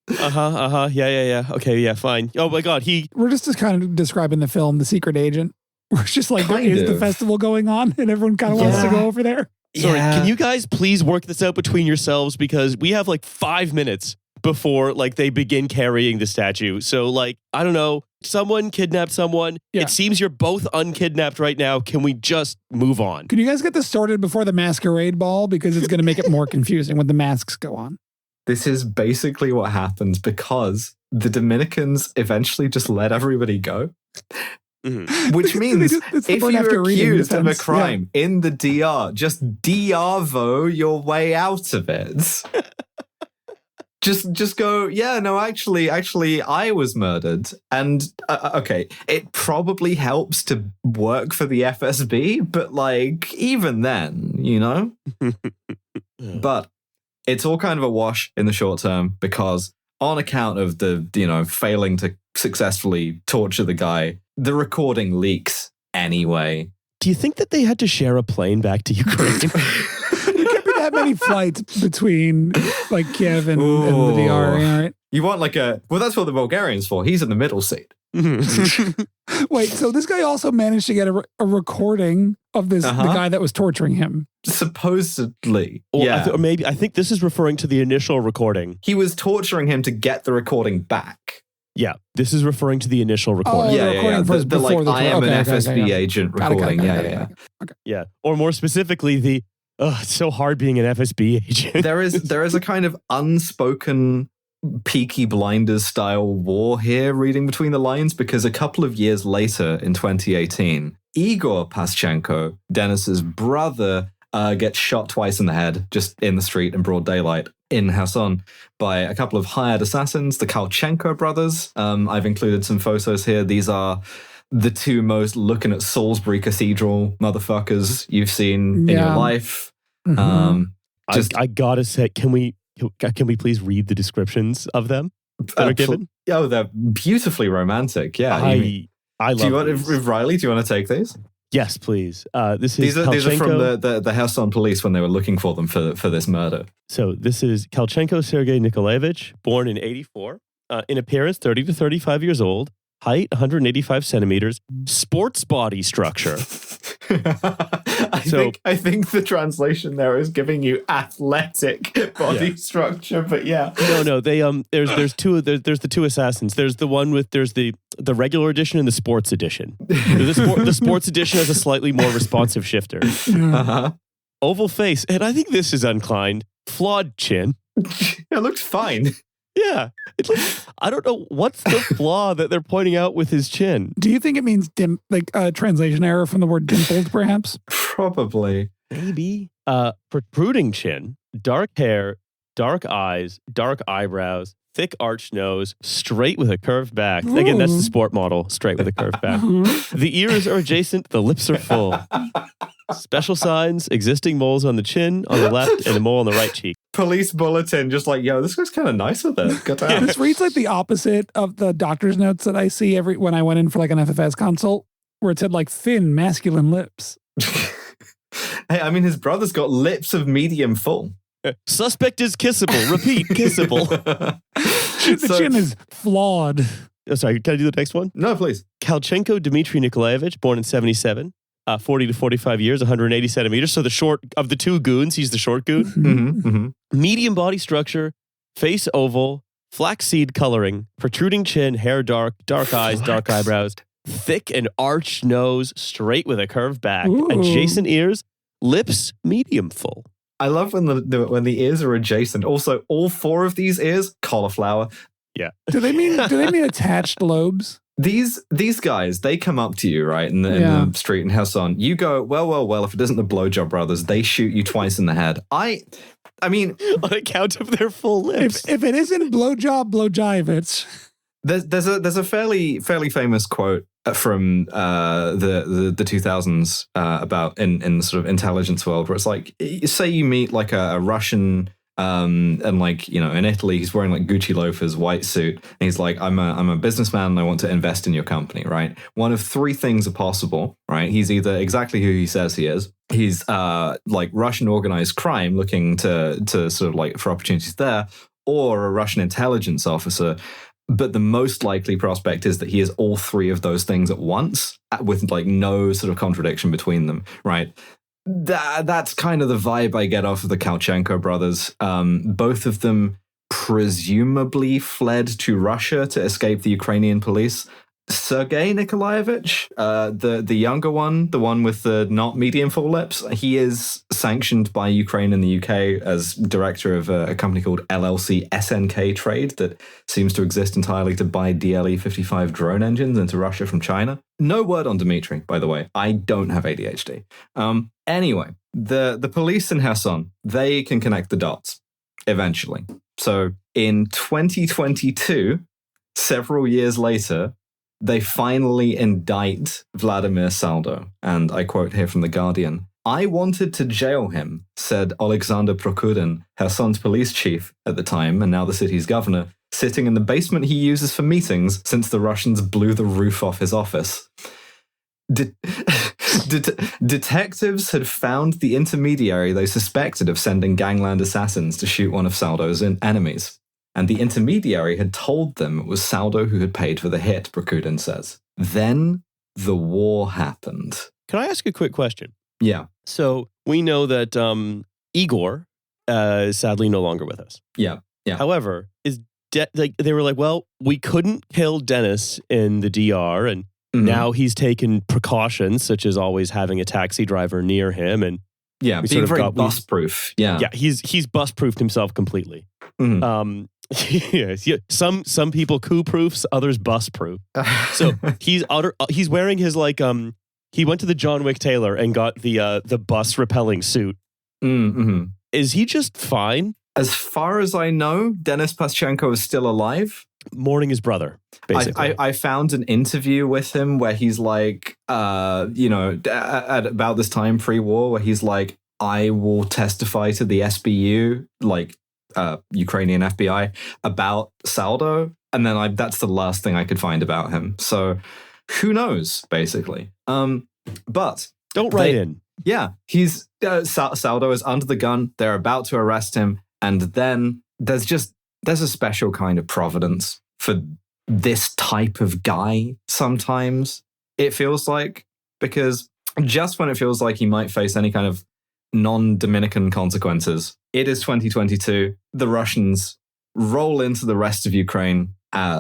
Yeah. Okay, yeah, fine. Oh my God, We're just kind of describing the film, The Secret Agent. We're just like, there is the festival going on and everyone kind of wants to go over there. Sorry, can you guys please work this out between yourselves? Because we have like 5 minutes before like they begin carrying the statue. So like, I don't know, someone kidnapped someone. Yeah. It seems you're both unkidnapped right now. Can we just move on? Can you guys get this sorted before the masquerade ball? Because it's going to make it more confusing when the masks go on. This is basically what happens because the Dominicans eventually just let everybody go. Which means if you're accused of a crime in the DR, just DRVO your way out of it. Just go, yeah, no, actually, I was murdered. And, okay, it probably helps to work for the FSB, but, like, even then, you know? But it's all kind of a wash in the short term because on account of the, failing to successfully torture the guy, the recording leaks anyway. Do you think that they had to share a plane back to Ukraine? That many flights between like Kiev and the DR, right? You want that's what the Bulgarian's for. He's in the middle seat. Wait, so this guy also managed to get a recording of the guy that was torturing him. Supposedly. Or yeah. I think this is referring to the initial recording. He was torturing him to get the recording back. Yeah, this is referring to the initial recording. Yeah. The like, I am an FSB agent recording. Yeah. Or more specifically, it's so hard being an FSB agent. There is a kind of unspoken Peaky Blinders style war here, reading between the lines, because a couple of years later in 2018, Igor Paschenko, Denis's brother, gets shot twice in the head, just in the street in broad daylight in Kherson, by a couple of hired assassins, the Kalchenko brothers. I've included some photos here. These are the two most looking at Salisbury Cathedral motherfuckers you've seen in your life. Mm-hmm. I gotta say, can we please read the descriptions of them that are given? Oh, they're beautifully romantic. Yeah, I love these. Riley, do you want to take these? Yes, please. These are from the Kherson police when they were looking for them for this murder. So this is Kalchenko Sergei Nikolaevich, born in 1984, in appearance 30 to 35 years old, height 185 centimeters, sports body structure. I think the translation there is giving you athletic body structure, but yeah. No. They there's the two assassins. There's the regular edition and the sports edition. The sports edition has a slightly more responsive shifter. Oval face, and I think this is unkind. Flawed chin. It looks fine. Yeah. I don't know what's the flaw that they're pointing out with his chin. Do you think it means translation error from the word dimpled, perhaps? Probably. Maybe. Protruding chin, dark hair, dark eyes, dark eyebrows, thick arched nose, straight with a curved back. Ooh. Again, that's the sport model, straight with a curved back. The ears are adjacent, the lips are full. Special signs, existing moles on the chin, on the left, and a mole on the right cheek. Police bulletin, just like, yo, this guy's kind of nice with it. Good yeah, this reads like the opposite of the doctor's notes that I see when I went in for like an FFS consult, where it said like thin, masculine lips. Hey, I mean, his brother's got lips of medium full. Suspect is kissable. Repeat, kissable. The chin is flawed. Oh, sorry, can I do the next one? No, please. Kalchenko Dmitry Nikolaevich, born in 1977. 40 to 45 years, 180 centimeters. So the short of the two goons, he's the short goon. Medium body structure, face oval, flaxseed coloring, protruding chin, hair dark, dark eyes, dark eyebrows, thick and arched nose, straight with a curved back, adjacent ears, lips medium full. I love when the ears are adjacent. Also, all four of these ears, cauliflower. Yeah. Do they mean attached lobes? These guys, they come up to you, right, in the street in Kherson. You go, well, if it isn't the Blowjob brothers, they shoot you twice in the head. I mean... On account of their full lips. If it isn't Blowjivich. There's a fairly famous quote from the 2000s about in the sort of intelligence world, where it's like, say you meet like a Russian... and like, you know, in Italy, he's wearing like Gucci loafers, white suit. And he's like, I'm a businessman and I want to invest in your company, right? One of three things are possible, right? He's either exactly who he says he is. He's like Russian organized crime looking to sort of like for opportunities there, or a Russian intelligence officer. But the most likely prospect is that he is all three of those things at once, with like no sort of contradiction between them, right? That's kind of the vibe I get off of the Kalchenko brothers. Both of them presumably fled to Russia to escape the Ukrainian police. Sergei Nikolaevich, the younger one, the one with the not medium full lips, he is sanctioned by Ukraine and the UK as director of a company called LLC SNK Trade that seems to exist entirely to buy DLE-55 drone engines into Russia from China. No word on Dmitry, by the way. I don't have ADHD. Anyway, the police in Kherson, they can connect the dots eventually. So in 2022, several years later, they finally indict Vladimir Saldo. And I quote here from The Guardian. I wanted to jail him, said Alexander Prokudin, Kherson's police chief at the time and now the city's governor, sitting in the basement he uses for meetings since the Russians blew the roof off his office. Detectives had found the intermediary they suspected of sending gangland assassins to shoot one of Saldo's enemies. And the intermediary had told them it was Saldo who had paid for the hit, Prokudin says. Then the war happened. Can I ask a quick question? Yeah. So we know that Igor is sadly no longer with us. Yeah. However, they were like, well, we couldn't kill Dennis in the DR, and now he's taken precautions, such as always having a taxi driver near him, and being very bus-proof. Yeah, he's bus-proofed himself completely. Some people coup-proofs, others bus-proof. So he's wearing his like he went to the John Wick tailor and got the bus repelling suit Mm-hmm. Is he just fine? As far as I know, Denis Paschenko is still alive. Mourning his brother, basically. I found an interview with him where he's like, at about this time pre-war, where he's like, I will testify to the SBU, like Ukrainian FBI, about Saldo. And then that's the last thing I could find about him. So who knows, basically. But don't write in. Yeah, he's Saldo is under the gun. They're about to arrest him. And then there's a special kind of providence for this type of guy sometimes, it feels like, because just when it feels like he might face any kind of non-Dominican consequences, it is 2022. The Russians roll into the rest of Ukraine,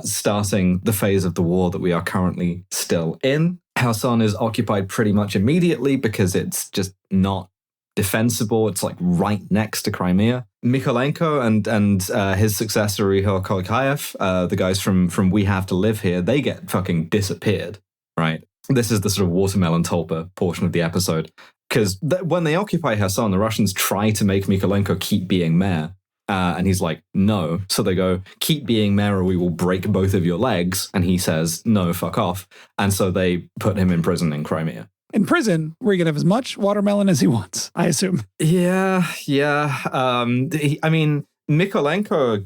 starting the phase of the war that we are currently still in. Kherson is occupied pretty much immediately because it's just not defensible. It's like right next to Crimea. Mykolenko and his successor, Ihor Kolikayev, the guys from We Have to Live Here, they get fucking disappeared, right? This is the sort of watermelon tulpa portion of the episode. Because when they occupy Kherson, the Russians try to make Mykolenko keep being mayor. And he's like, no. So they go, keep being mayor or we will break both of your legs. And he says, no, fuck off. And so they put him in prison in Crimea. In prison, where he can have as much watermelon as he wants, I assume. Yeah. Mykolenko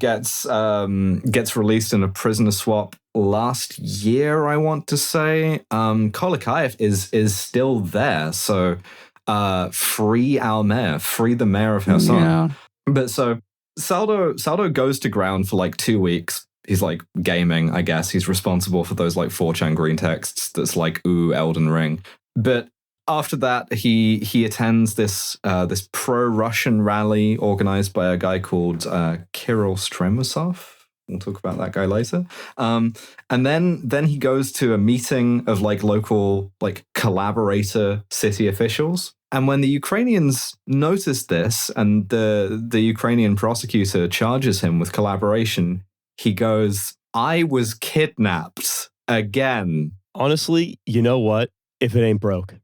gets released in a prisoner swap last year, I want to say. Kolikayev is still there. So free our mayor, free the mayor of Kherson. Yeah. But so Saldo goes to ground for like 2 weeks. He's like gaming, I guess. He's responsible for those like 4chan green texts that's like, ooh, Elden Ring. But after that, he attends this pro-Russian rally organized by a guy called Kirill Stremusov. We'll talk about that guy later. And then he goes to a meeting of like local like collaborator city officials. And when the Ukrainians notice this and the Ukrainian prosecutor charges him with collaboration, he goes, I was kidnapped again. Honestly, you know what? If it ain't broke.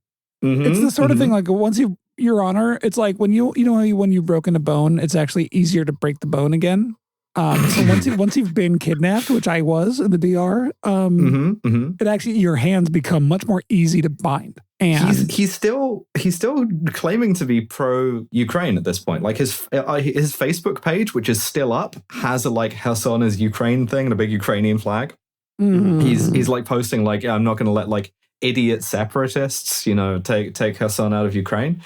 Mm-hmm, it's the sort of thing like once Your Honor, it's like when when you've broken a bone, it's actually easier to break the bone again. So once you've been kidnapped, which I was in the DR, it actually your hands become much more easy to bind. And he's still claiming to be pro-Ukraine at this point. Like his Facebook page, which is still up, has a like Kherson is Ukraine thing and a big Ukrainian flag. Mm-hmm. He's like posting like, I'm not going to let like idiot separatists, take Kherson out of Ukraine.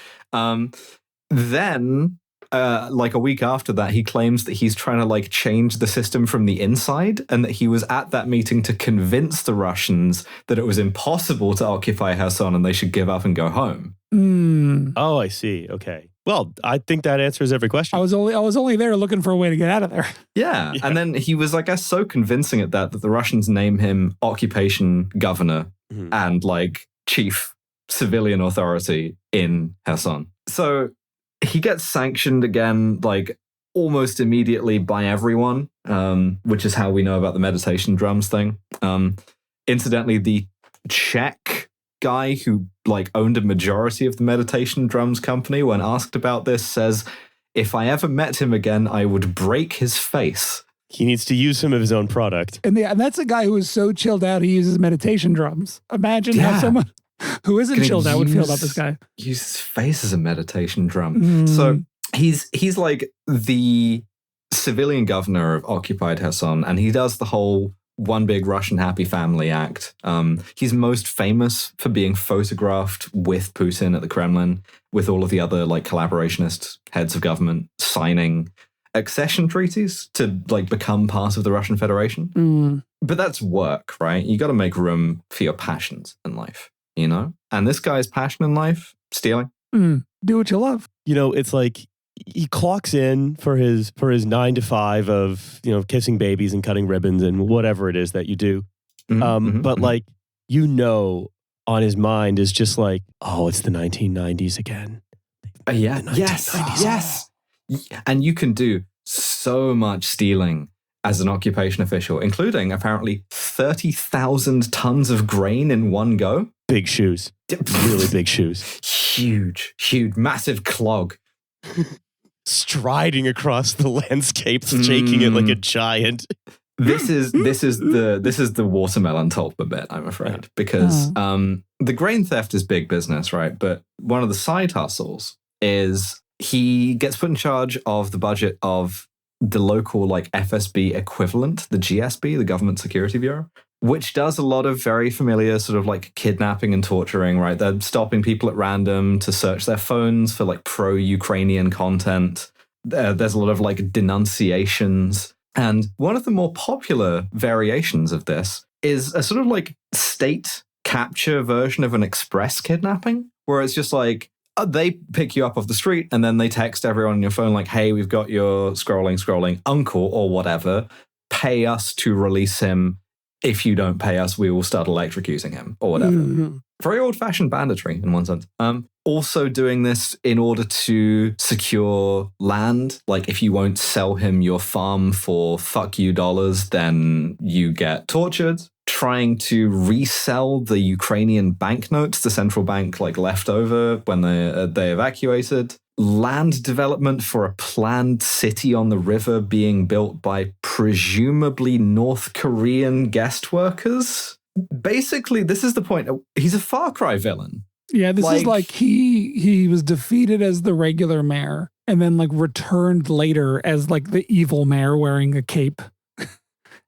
Then, like a week after that, he claims that he's trying to like change the system from the inside, and that he was at that meeting to convince the Russians that it was impossible to occupy Kherson and they should give up and go home. Oh, I see. Okay. Well, I think that answers every question. I was only there looking for a way to get out of there. Yeah. And then he was, I guess, so convincing at that the Russians name him occupation governor and like chief civilian authority in Kherson. So he gets sanctioned again, like almost immediately by everyone, which is how we know about the meditation drums thing. Incidentally, the Czech guy who like owned a majority of the meditation drums company, when asked about this, says, if I ever met him again, I would break his face. He needs to use some of his own product. And that's a guy who is so chilled out he uses meditation drums. Imagine how someone who isn't chilled out would feel about this guy. Use his face as a meditation drum. So he's like the civilian governor of occupied Kherson, and he does the whole one big Russian happy family act. He's most famous for being photographed with Putin at the Kremlin, with all of the other like collaborationist heads of government signing accession treaties to like become part of the Russian Federation. But that's work, right? You got to make room for your passions in life, And this guy's passion in life, stealing. Do what you love. It's like he clocks in for his 9 to 5 of, kissing babies and cutting ribbons and whatever it is that you do. But like, on his mind is just like, oh, it's the 1990s again. Yes. And you can do so much stealing as an occupation official, including apparently 30,000 tons of grain in one go. Big shoes. Really big shoes. Huge, massive clog. Striding across the landscape, shaking it like a giant. This is the watermelon tulpa bit, I'm afraid, because the grain theft is big business, right? But one of the side hustles is he gets put in charge of the budget of the local like FSB equivalent, the GSB, the Government Security Bureau, which does a lot of very familiar sort of like kidnapping and torturing, right? They're stopping people at random to search their phones for like pro-Ukrainian content. There's a lot of like denunciations. And one of the more popular variations of this is a sort of like state capture version of an express kidnapping, where it's just like, they pick you up off the street and then they text everyone on your phone like, hey, we've got your scrolling uncle or whatever. Pay us to release him. If you don't pay us, we will start electrocuting him or whatever. Mm-hmm. Very old-fashioned banditry in one sense. Also doing this in order to secure land. Like if you won't sell him your farm for fuck you dollars, then you get tortured. Trying to resell the Ukrainian banknotes the central bank like left over when they evacuated. Land development for a planned city on the river being built by presumably North Korean guest workers. Basically, this is the point. He's a Far Cry villain. Yeah, this is like he was defeated as the regular mayor and then like returned later as like the evil mayor wearing a cape.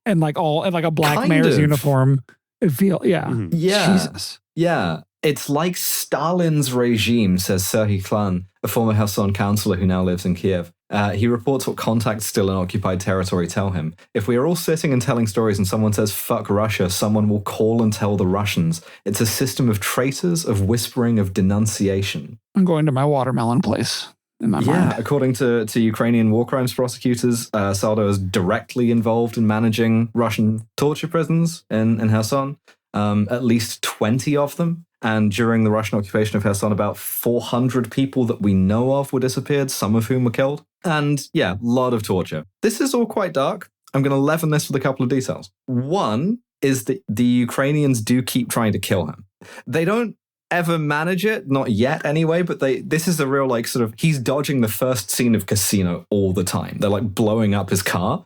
And like a black mayor's uniform. Yeah. Yeah. Jesus. Yeah. It's like Stalin's regime, says Serhiy Klan, a former Kherson councillor who now lives in Kiev. He reports what contacts still in occupied territory tell him. If we are all sitting and telling stories and someone says, fuck Russia, someone will call and tell the Russians. It's a system of traitors, of whispering, of denunciation. I'm going to my watermelon place. In my mind. According to Ukrainian war crimes prosecutors, Saldo is directly involved in managing Russian torture prisons in Kherson, at least 20 of them. And during the Russian occupation of Kherson, about 400 people that we know of were disappeared, some of whom were killed. And yeah, a lot of torture. This is all quite dark. I'm going to leaven this with a couple of details. One is that the Ukrainians do keep trying to kill him. They don't ever manage it, not yet anyway, but this is a real like sort of, he's dodging the first scene of Casino all the time. They're like blowing up his car.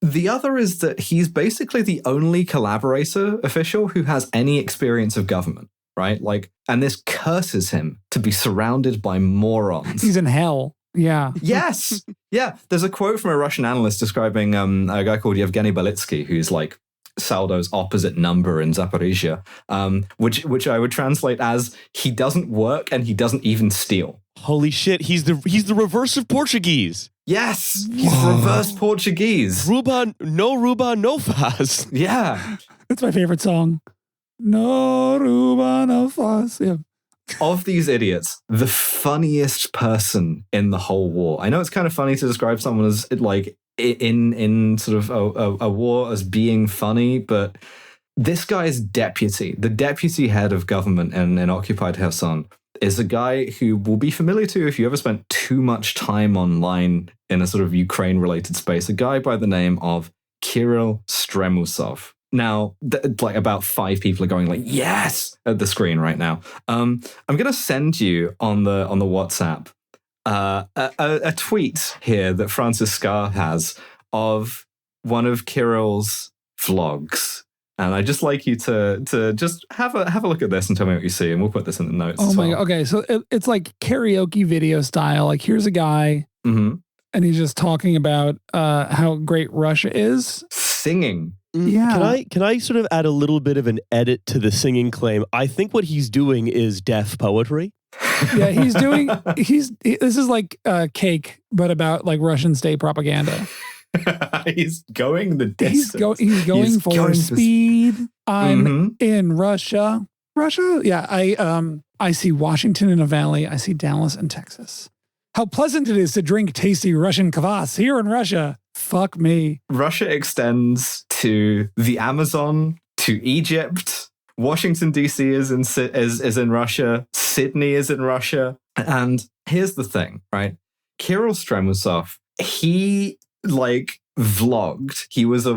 The other is that he's basically the only collaborator official who has any experience of government, right? Like, and this curses him to be surrounded by morons. He's in hell. Yeah. Yes. Yeah. There's a quote from a Russian analyst describing a guy called Yevgeny Belitsky, who's like Saldo's opposite number in Zaporizhia, which I would translate as he doesn't work and he doesn't even steal. Holy shit, he's the reverse of Portuguese. Yes, he's reverse Portuguese. Ruba no faz. Yeah. That's my favorite song. No Ruba no faz. Yeah. Of these idiots, the funniest person in the whole war. I know it's kind of funny to describe someone as like in sort of a war as being funny, but this guy's the deputy head of government in occupied Kherson, is a guy who will be familiar to if you ever spent too much time online in a sort of Ukraine-related space, a guy by the name of Kirill Stremusov. Now, like about 5 people are going like, yes, at the screen right now. I'm going to send you on the WhatsApp a tweet here that Francis Scar has of one of Kirill's vlogs. And I'd just like you to just have a look at this and tell me what you see, and we'll put this in the notes. Oh my God. Okay, so it's like karaoke video style. Like here's a guy, and he's just talking about how great Russia is. Singing. Yeah. Can I sort of add a little bit of an edit to the singing claim? I think what he's doing is deaf poetry. Yeah, this is like Cake, but about like Russian state propaganda. He's going the distance. He's going for speed. I'm in Russia. Yeah, I see Washington in a valley. I see Dallas in Texas. How pleasant it is to drink tasty Russian kvass here in Russia. Fuck me. Russia extends to the Amazon, to Egypt. Washington, D.C. is in Russia. Sydney is in Russia. And here's the thing, right? Kirill Stremusov, he like vlogged. He was a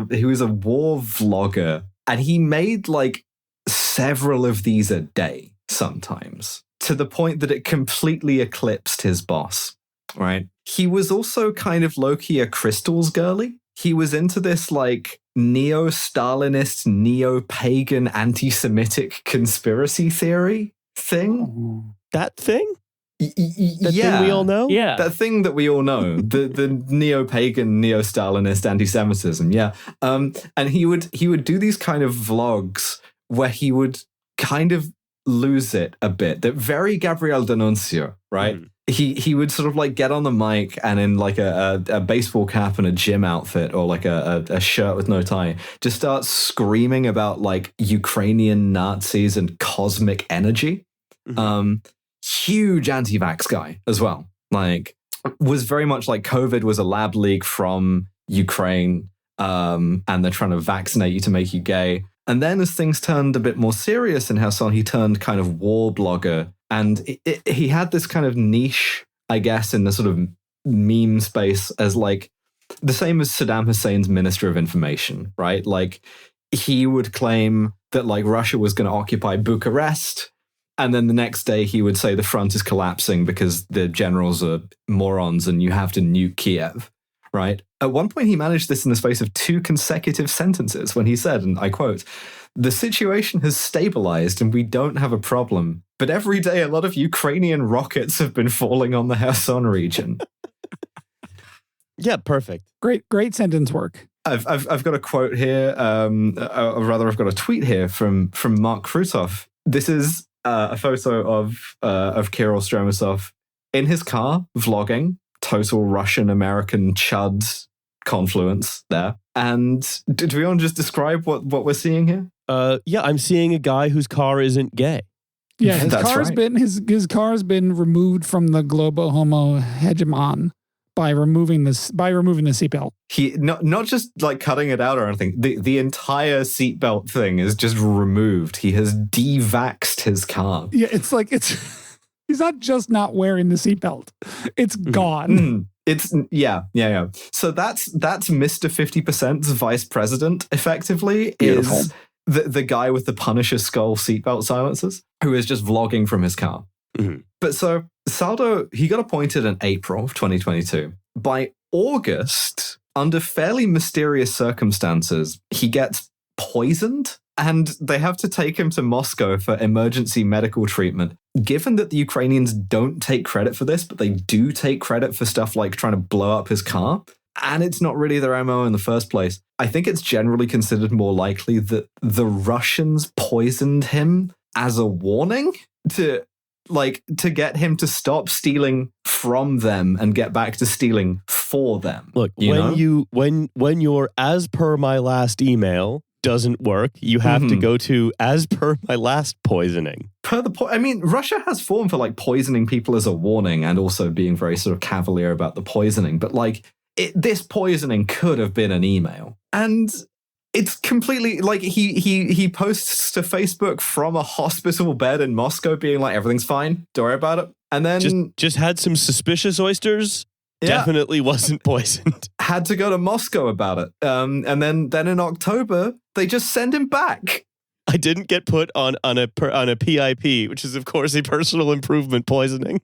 war vlogger, and he made like several of these a day sometimes, to the point that it completely eclipsed his boss. right? He was also kind of low-key a crystals girly. He was into this like neo-Stalinist, neo-pagan, anti-Semitic conspiracy theory thing. That thing? That thing we all know? Yeah. That thing that we all know. the neo-pagan, neo-Stalinist anti-Semitism. Yeah. And he would do these kind of vlogs where he would kind of lose it a bit. That very Gabriel D'Annunzio, right? He would sort of like get on the mic and in like a baseball cap and a gym outfit or like a shirt with no tie, just start screaming about like Ukrainian Nazis and cosmic energy. Huge anti-vax guy as well. Like, was very much like COVID was a lab leak from Ukraine, and they're trying to vaccinate you to make you gay. And then as things turned a bit more serious in Kherson, he turned kind of war blogger. And he had this kind of niche, I guess, in the sort of meme space as like the same as Saddam Hussein's Minister of Information, right? Like he would claim that like Russia was going to occupy Bucharest. And then the next day he would say the front is collapsing because the generals are morons and you have to nuke Kiev, right? At one point he managed this in the space of 2 consecutive sentences when he said, and I quote, "The situation has stabilized and we don't have a problem. But every day a lot of Ukrainian rockets have been falling on the Kherson region." Yeah, perfect. Great sentence work. I've got a quote here, or rather I've got a tweet here from Mark Krutov. This is a photo of Kirill Stremisov in his car, vlogging, total Russian-American chud confluence there. And do we want to just describe what we're seeing here? Yeah, I'm seeing a guy whose car isn't gay. Yeah, his That's car's right. been his car's been removed from the globo homo hegemon by removing the seatbelt. He not just like cutting it out or anything. The entire seatbelt thing is just removed. He has de-vaxxed his car. Yeah, it's he's not just not wearing the seatbelt. It's gone. It's yeah. So that's Mr. 50%'s vice president, effectively. Beautiful. Is the guy with the Punisher skull seatbelt silencers, who is just vlogging from his car. But so Saldo, he got appointed in April of 2022. By August, under fairly mysterious circumstances, he gets poisoned and they have to take him to Moscow for emergency medical treatment. Given that the Ukrainians don't take credit for this, but they do take credit for stuff like trying to blow up his car, and it's not really their MO in the first place, I think it's generally considered more likely that the Russians poisoned him as a warning to get him to stop stealing from them and get back to stealing for them. Look, when your as per my last email doesn't work, you have to go to as per my last poisoning. I mean, Russia has form for like poisoning people as a warning and also being very sort of cavalier about the poisoning. But like this poisoning could have been an email. And it's completely like he posts to Facebook from a hospital bed in Moscow being like, everything's fine, don't worry about it. And then just had some suspicious oysters. Yeah. Definitely wasn't poisoned. Had to go to Moscow about it. And then in October, they just send him back. I didn't get put on a PIP, which is of course a personal improvement poisoning.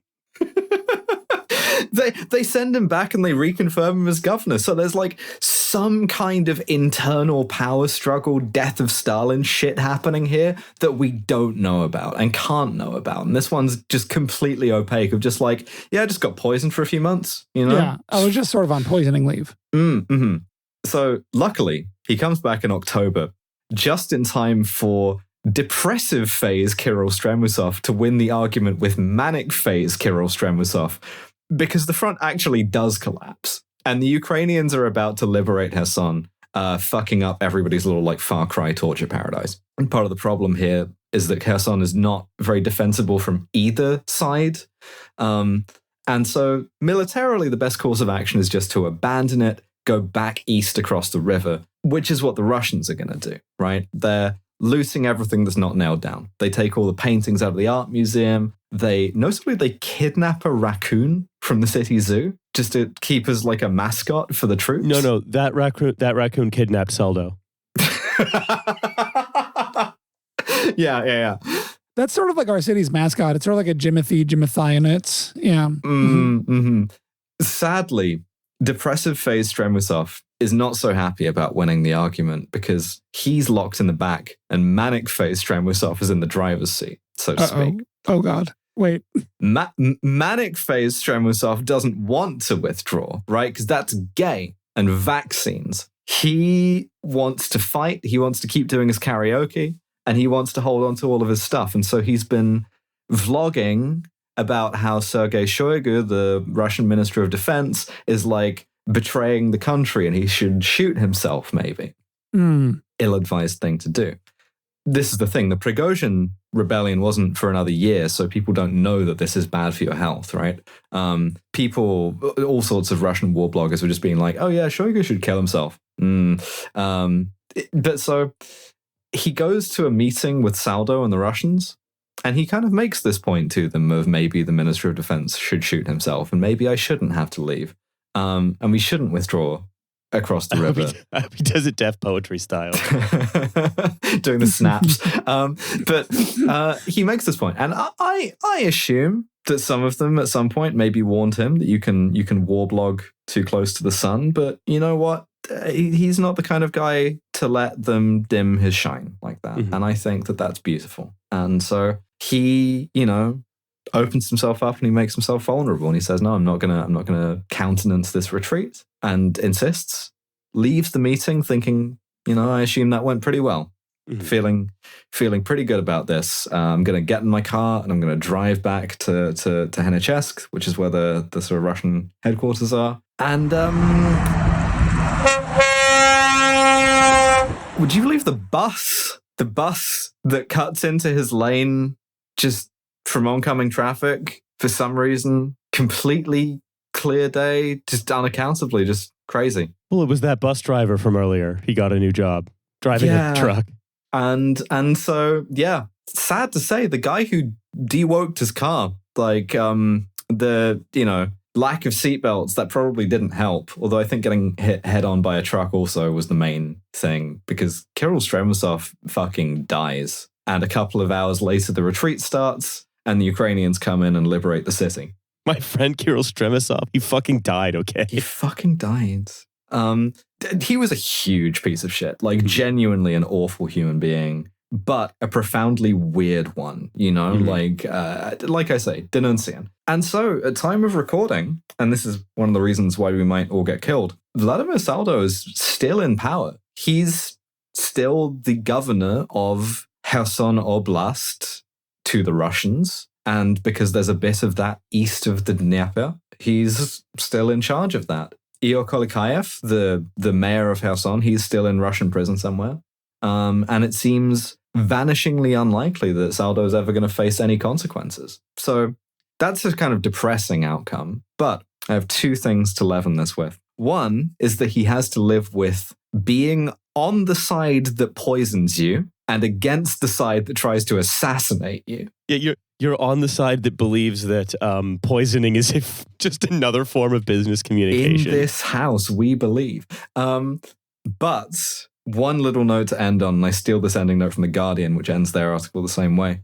They send him back and they reconfirm him as governor. So there's like some kind of internal power struggle, death of Stalin shit happening here that we don't know about and can't know about. And this one's just completely opaque of just like, yeah, I just got poisoned for a few months, you know? Yeah, I was just sort of on poisoning leave. So luckily, he comes back in October, just in time for depressive phase Kirill Stremisov to win the argument with manic phase Kirill Stremisov, because the front actually does collapse. And the Ukrainians are about to liberate Kherson, fucking up everybody's little like Far Cry torture paradise. And part of the problem here is that Kherson is not very defensible from either side. And so militarily, the best course of action is just to abandon it, go back east across the river, which is what the Russians are going to do, right? They're looting everything that's not nailed down. They take all the paintings out of the art museum. Notably, they kidnap a raccoon from the city zoo just to keep as like a mascot for the troops. No, that raccoon kidnapped Saldo. Yeah. That's sort of like our city's mascot. It's sort of like a Jimothy Jimothyonitz. Yeah. sadly, depressive phase Stremusov is not so happy about winning the argument because he's locked in the back and manic phase Stremusov is in the driver's seat, so to speak. Oh, God. Wait. Manic phase Stremusov doesn't want to withdraw, right? Because that's gay and vaccines. He wants to fight. He wants to keep doing his karaoke and he wants to hold on to all of his stuff. And so he's been vlogging about how Sergei Shoigu, the Russian Minister of Defense, is like betraying the country and he should shoot himself, maybe. Ill-advised thing to do. This is the thing. The Prigozhin rebellion wasn't for another year, so people don't know that this is bad for your health, right? People, all sorts of Russian war bloggers were just being like, oh yeah, Shoigu should kill himself. But so he goes to a meeting with Saldo and the Russians, and he kind of makes this point to them of maybe the Minister of Defense should shoot himself, and maybe I shouldn't have to leave. And we shouldn't withdraw across the river. He does it deaf poetry style. Doing the snaps. But he makes this point. And I assume that some of them at some point maybe warned him that you can war blog too close to the sun. But you know what? He's not the kind of guy to let them dim his shine like that. And I think that that's beautiful. And so he, opens himself up and he makes himself vulnerable and he says, no, I'm not gonna countenance this retreat, and insists, leaves the meeting thinking, I assume that went pretty well. Feeling pretty good about this. I'm gonna get in my car and I'm gonna drive back to Henichesk, which is where the sort of Russian headquarters are. And would you believe the bus that cuts into his lane just from oncoming traffic, for some reason, completely clear day, just unaccountably, just crazy. Well, it was that bus driver from earlier. He got a new job driving a truck. And so, yeah, sad to say, the guy who de-woked his car, like the lack of seatbelts, that probably didn't help. Although I think getting hit head on by a truck also was the main thing, because Kirill Stremusov fucking dies. And a couple of hours later, the retreat starts. And the Ukrainians come in and liberate the city. My friend Kirill Stremusov, he fucking died, okay? He fucking died. He was a huge piece of shit. Like, genuinely an awful human being, but a profoundly weird one, like I say, denunciant. And so, at time of recording, and this is one of the reasons why we might all get killed, Vladimir Saldo is still in power. He's still the governor of Kherson Oblast, to the Russians, and because there's a bit of that east of the Dnieper, he's still in charge of that. Ihor Kolikayev, the mayor of Kherson, he's still in Russian prison somewhere, and it seems vanishingly unlikely that Saldo's ever going to face any consequences. So that's a kind of depressing outcome, but I have two things to leaven this with. One is that he has to live with being on the side that poisons you, and against the side that tries to assassinate you. Yeah, you're on the side that believes that poisoning is just another form of business communication. In this house, we believe. But one little note to end on, and I steal this ending note from The Guardian, which ends their article the same way.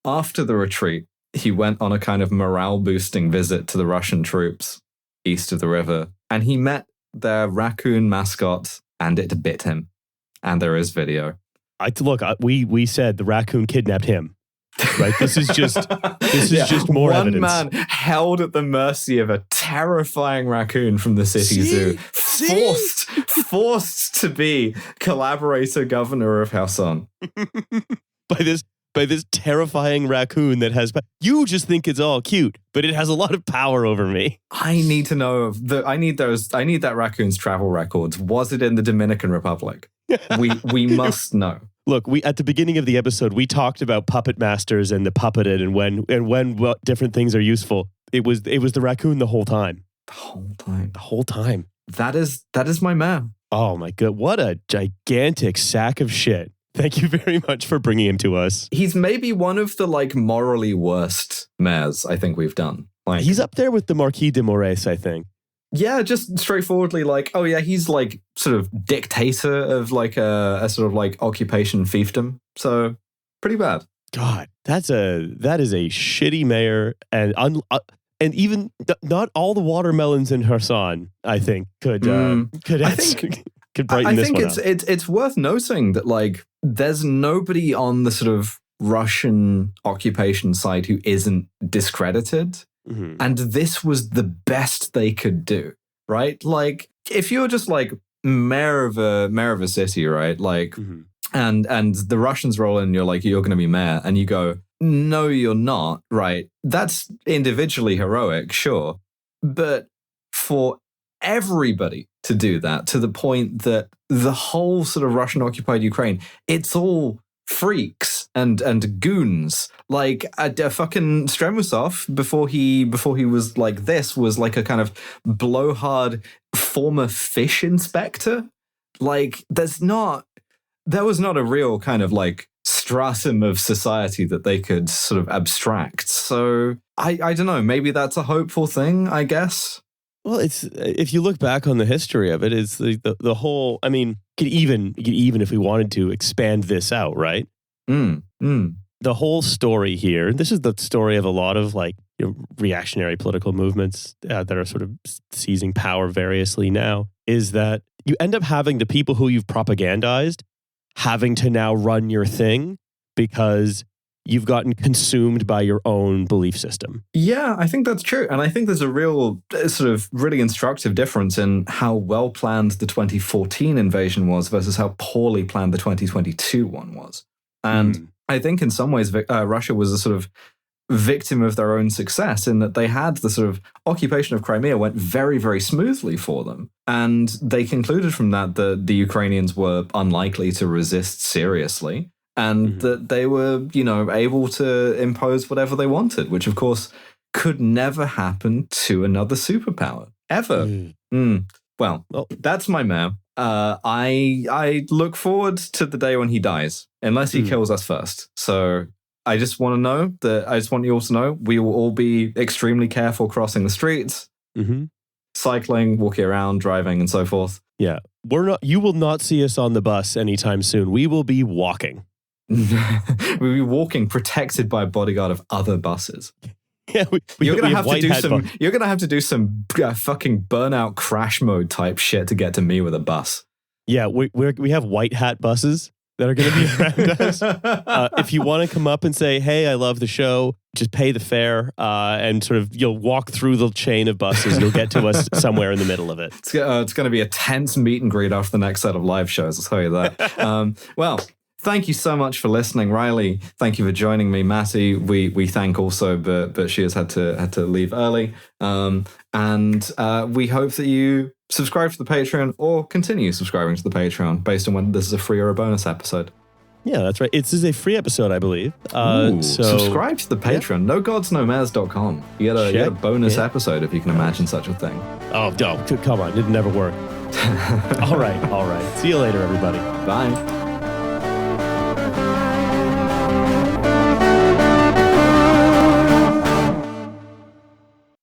After the retreat, he went on a kind of morale-boosting visit to the Russian troops east of the river, and he met their raccoon mascot, and it bit him. And there is video. We said the raccoon kidnapped him. Right? This is just just more evidence. One man held at the mercy of a terrifying raccoon from the city zoo, forced to be collaborator governor of Kherson. by this terrifying raccoon that has. You just think it's all cute, but it has a lot of power over me. I need to know I need that raccoon's travel records. Was it in the Dominican Republic? We must know. Look, at the beginning of the episode, we talked about puppet masters and the puppeted and when what different things are useful. It was the raccoon the whole time. The whole time. That is my man. Oh my God. What a gigantic sack of shit. Thank you very much for bringing him to us. He's maybe one of the morally worst mayors I think we've done. He's up there with the Marquis de Moraes, I think. Yeah, just straightforwardly he's sort of dictator of a sort of occupation fiefdom. So pretty bad. God, that is a shitty mayor, and And even not all the watermelons in Kherson, I think, could brighten this one up. It's worth noting that like there's nobody on the sort of Russian occupation side who isn't discredited. Mm-hmm. And this was the best they could do, right? Like if you're just like mayor of a city, right? Like mm-hmm. and the Russians roll in and you're like, you're going to be mayor, and you go, no, you're not, right? That's individually heroic, sure. But for everybody to do that to the point that the whole sort of Russian occupied Ukraine, it's all freaks and goons. Like a fucking Stremusov before he was like this was like a kind of blowhard former fish inspector. Like there was not a real kind of like stratum of society that they could sort of abstract. So I don't know, maybe that's a hopeful thing, I guess. Well, it's if you look back on the history of it, it's the whole. I mean, could even if we wanted to expand this out, right? The whole story here. This is the story of a lot of like reactionary political movements that are sort of seizing power variously now. Is that you end up having the people who you've propagandized having to now run your thing because you've gotten consumed by your own belief system. Yeah, I think that's true. And I think there's a real sort of really instructive difference in how well planned the 2014 invasion was versus how poorly planned the 2022 one was. And I think in some ways, Russia was a sort of victim of their own success in that they had the sort of occupation of Crimea went very, very smoothly for them. And they concluded from that the Ukrainians were unlikely to resist seriously. And that they were, able to impose whatever they wanted, which, of course, could never happen to another superpower, ever. Well, that's my mayor. I look forward to the day when he dies, unless he kills us first. So I just want you all to know, we will all be extremely careful crossing the streets, cycling, walking around, driving, and so forth. Yeah, you will not see us on the bus anytime soon. We will be walking. We'll be walking protected by a bodyguard of other buses. Yeah, you're gonna have to do some fucking burnout crash mode type shit to get to me with a bus. Yeah, we have white hat buses that are going to be around us. If you want to come up and say, "Hey, I love the show," just pay the fare and sort of you'll walk through the chain of buses. You'll get to us somewhere in the middle of it. It's going to be a tense meet and greet after the next set of live shows. I'll tell you that. Well. Thank you so much for listening, Riley. Thank you for joining me, Matty. We thank also, but she has had to leave early. And we hope that you subscribe to the Patreon or continue subscribing to the Patreon based on when this is a free or a bonus episode. Yeah, that's right. This is a free episode, I believe. So subscribe to the Patreon. Yeah. NoGodsNoMares.com. You get a bonus episode if you can imagine such a thing. Oh, come on. It'd never work. All right. See you later, everybody. Bye.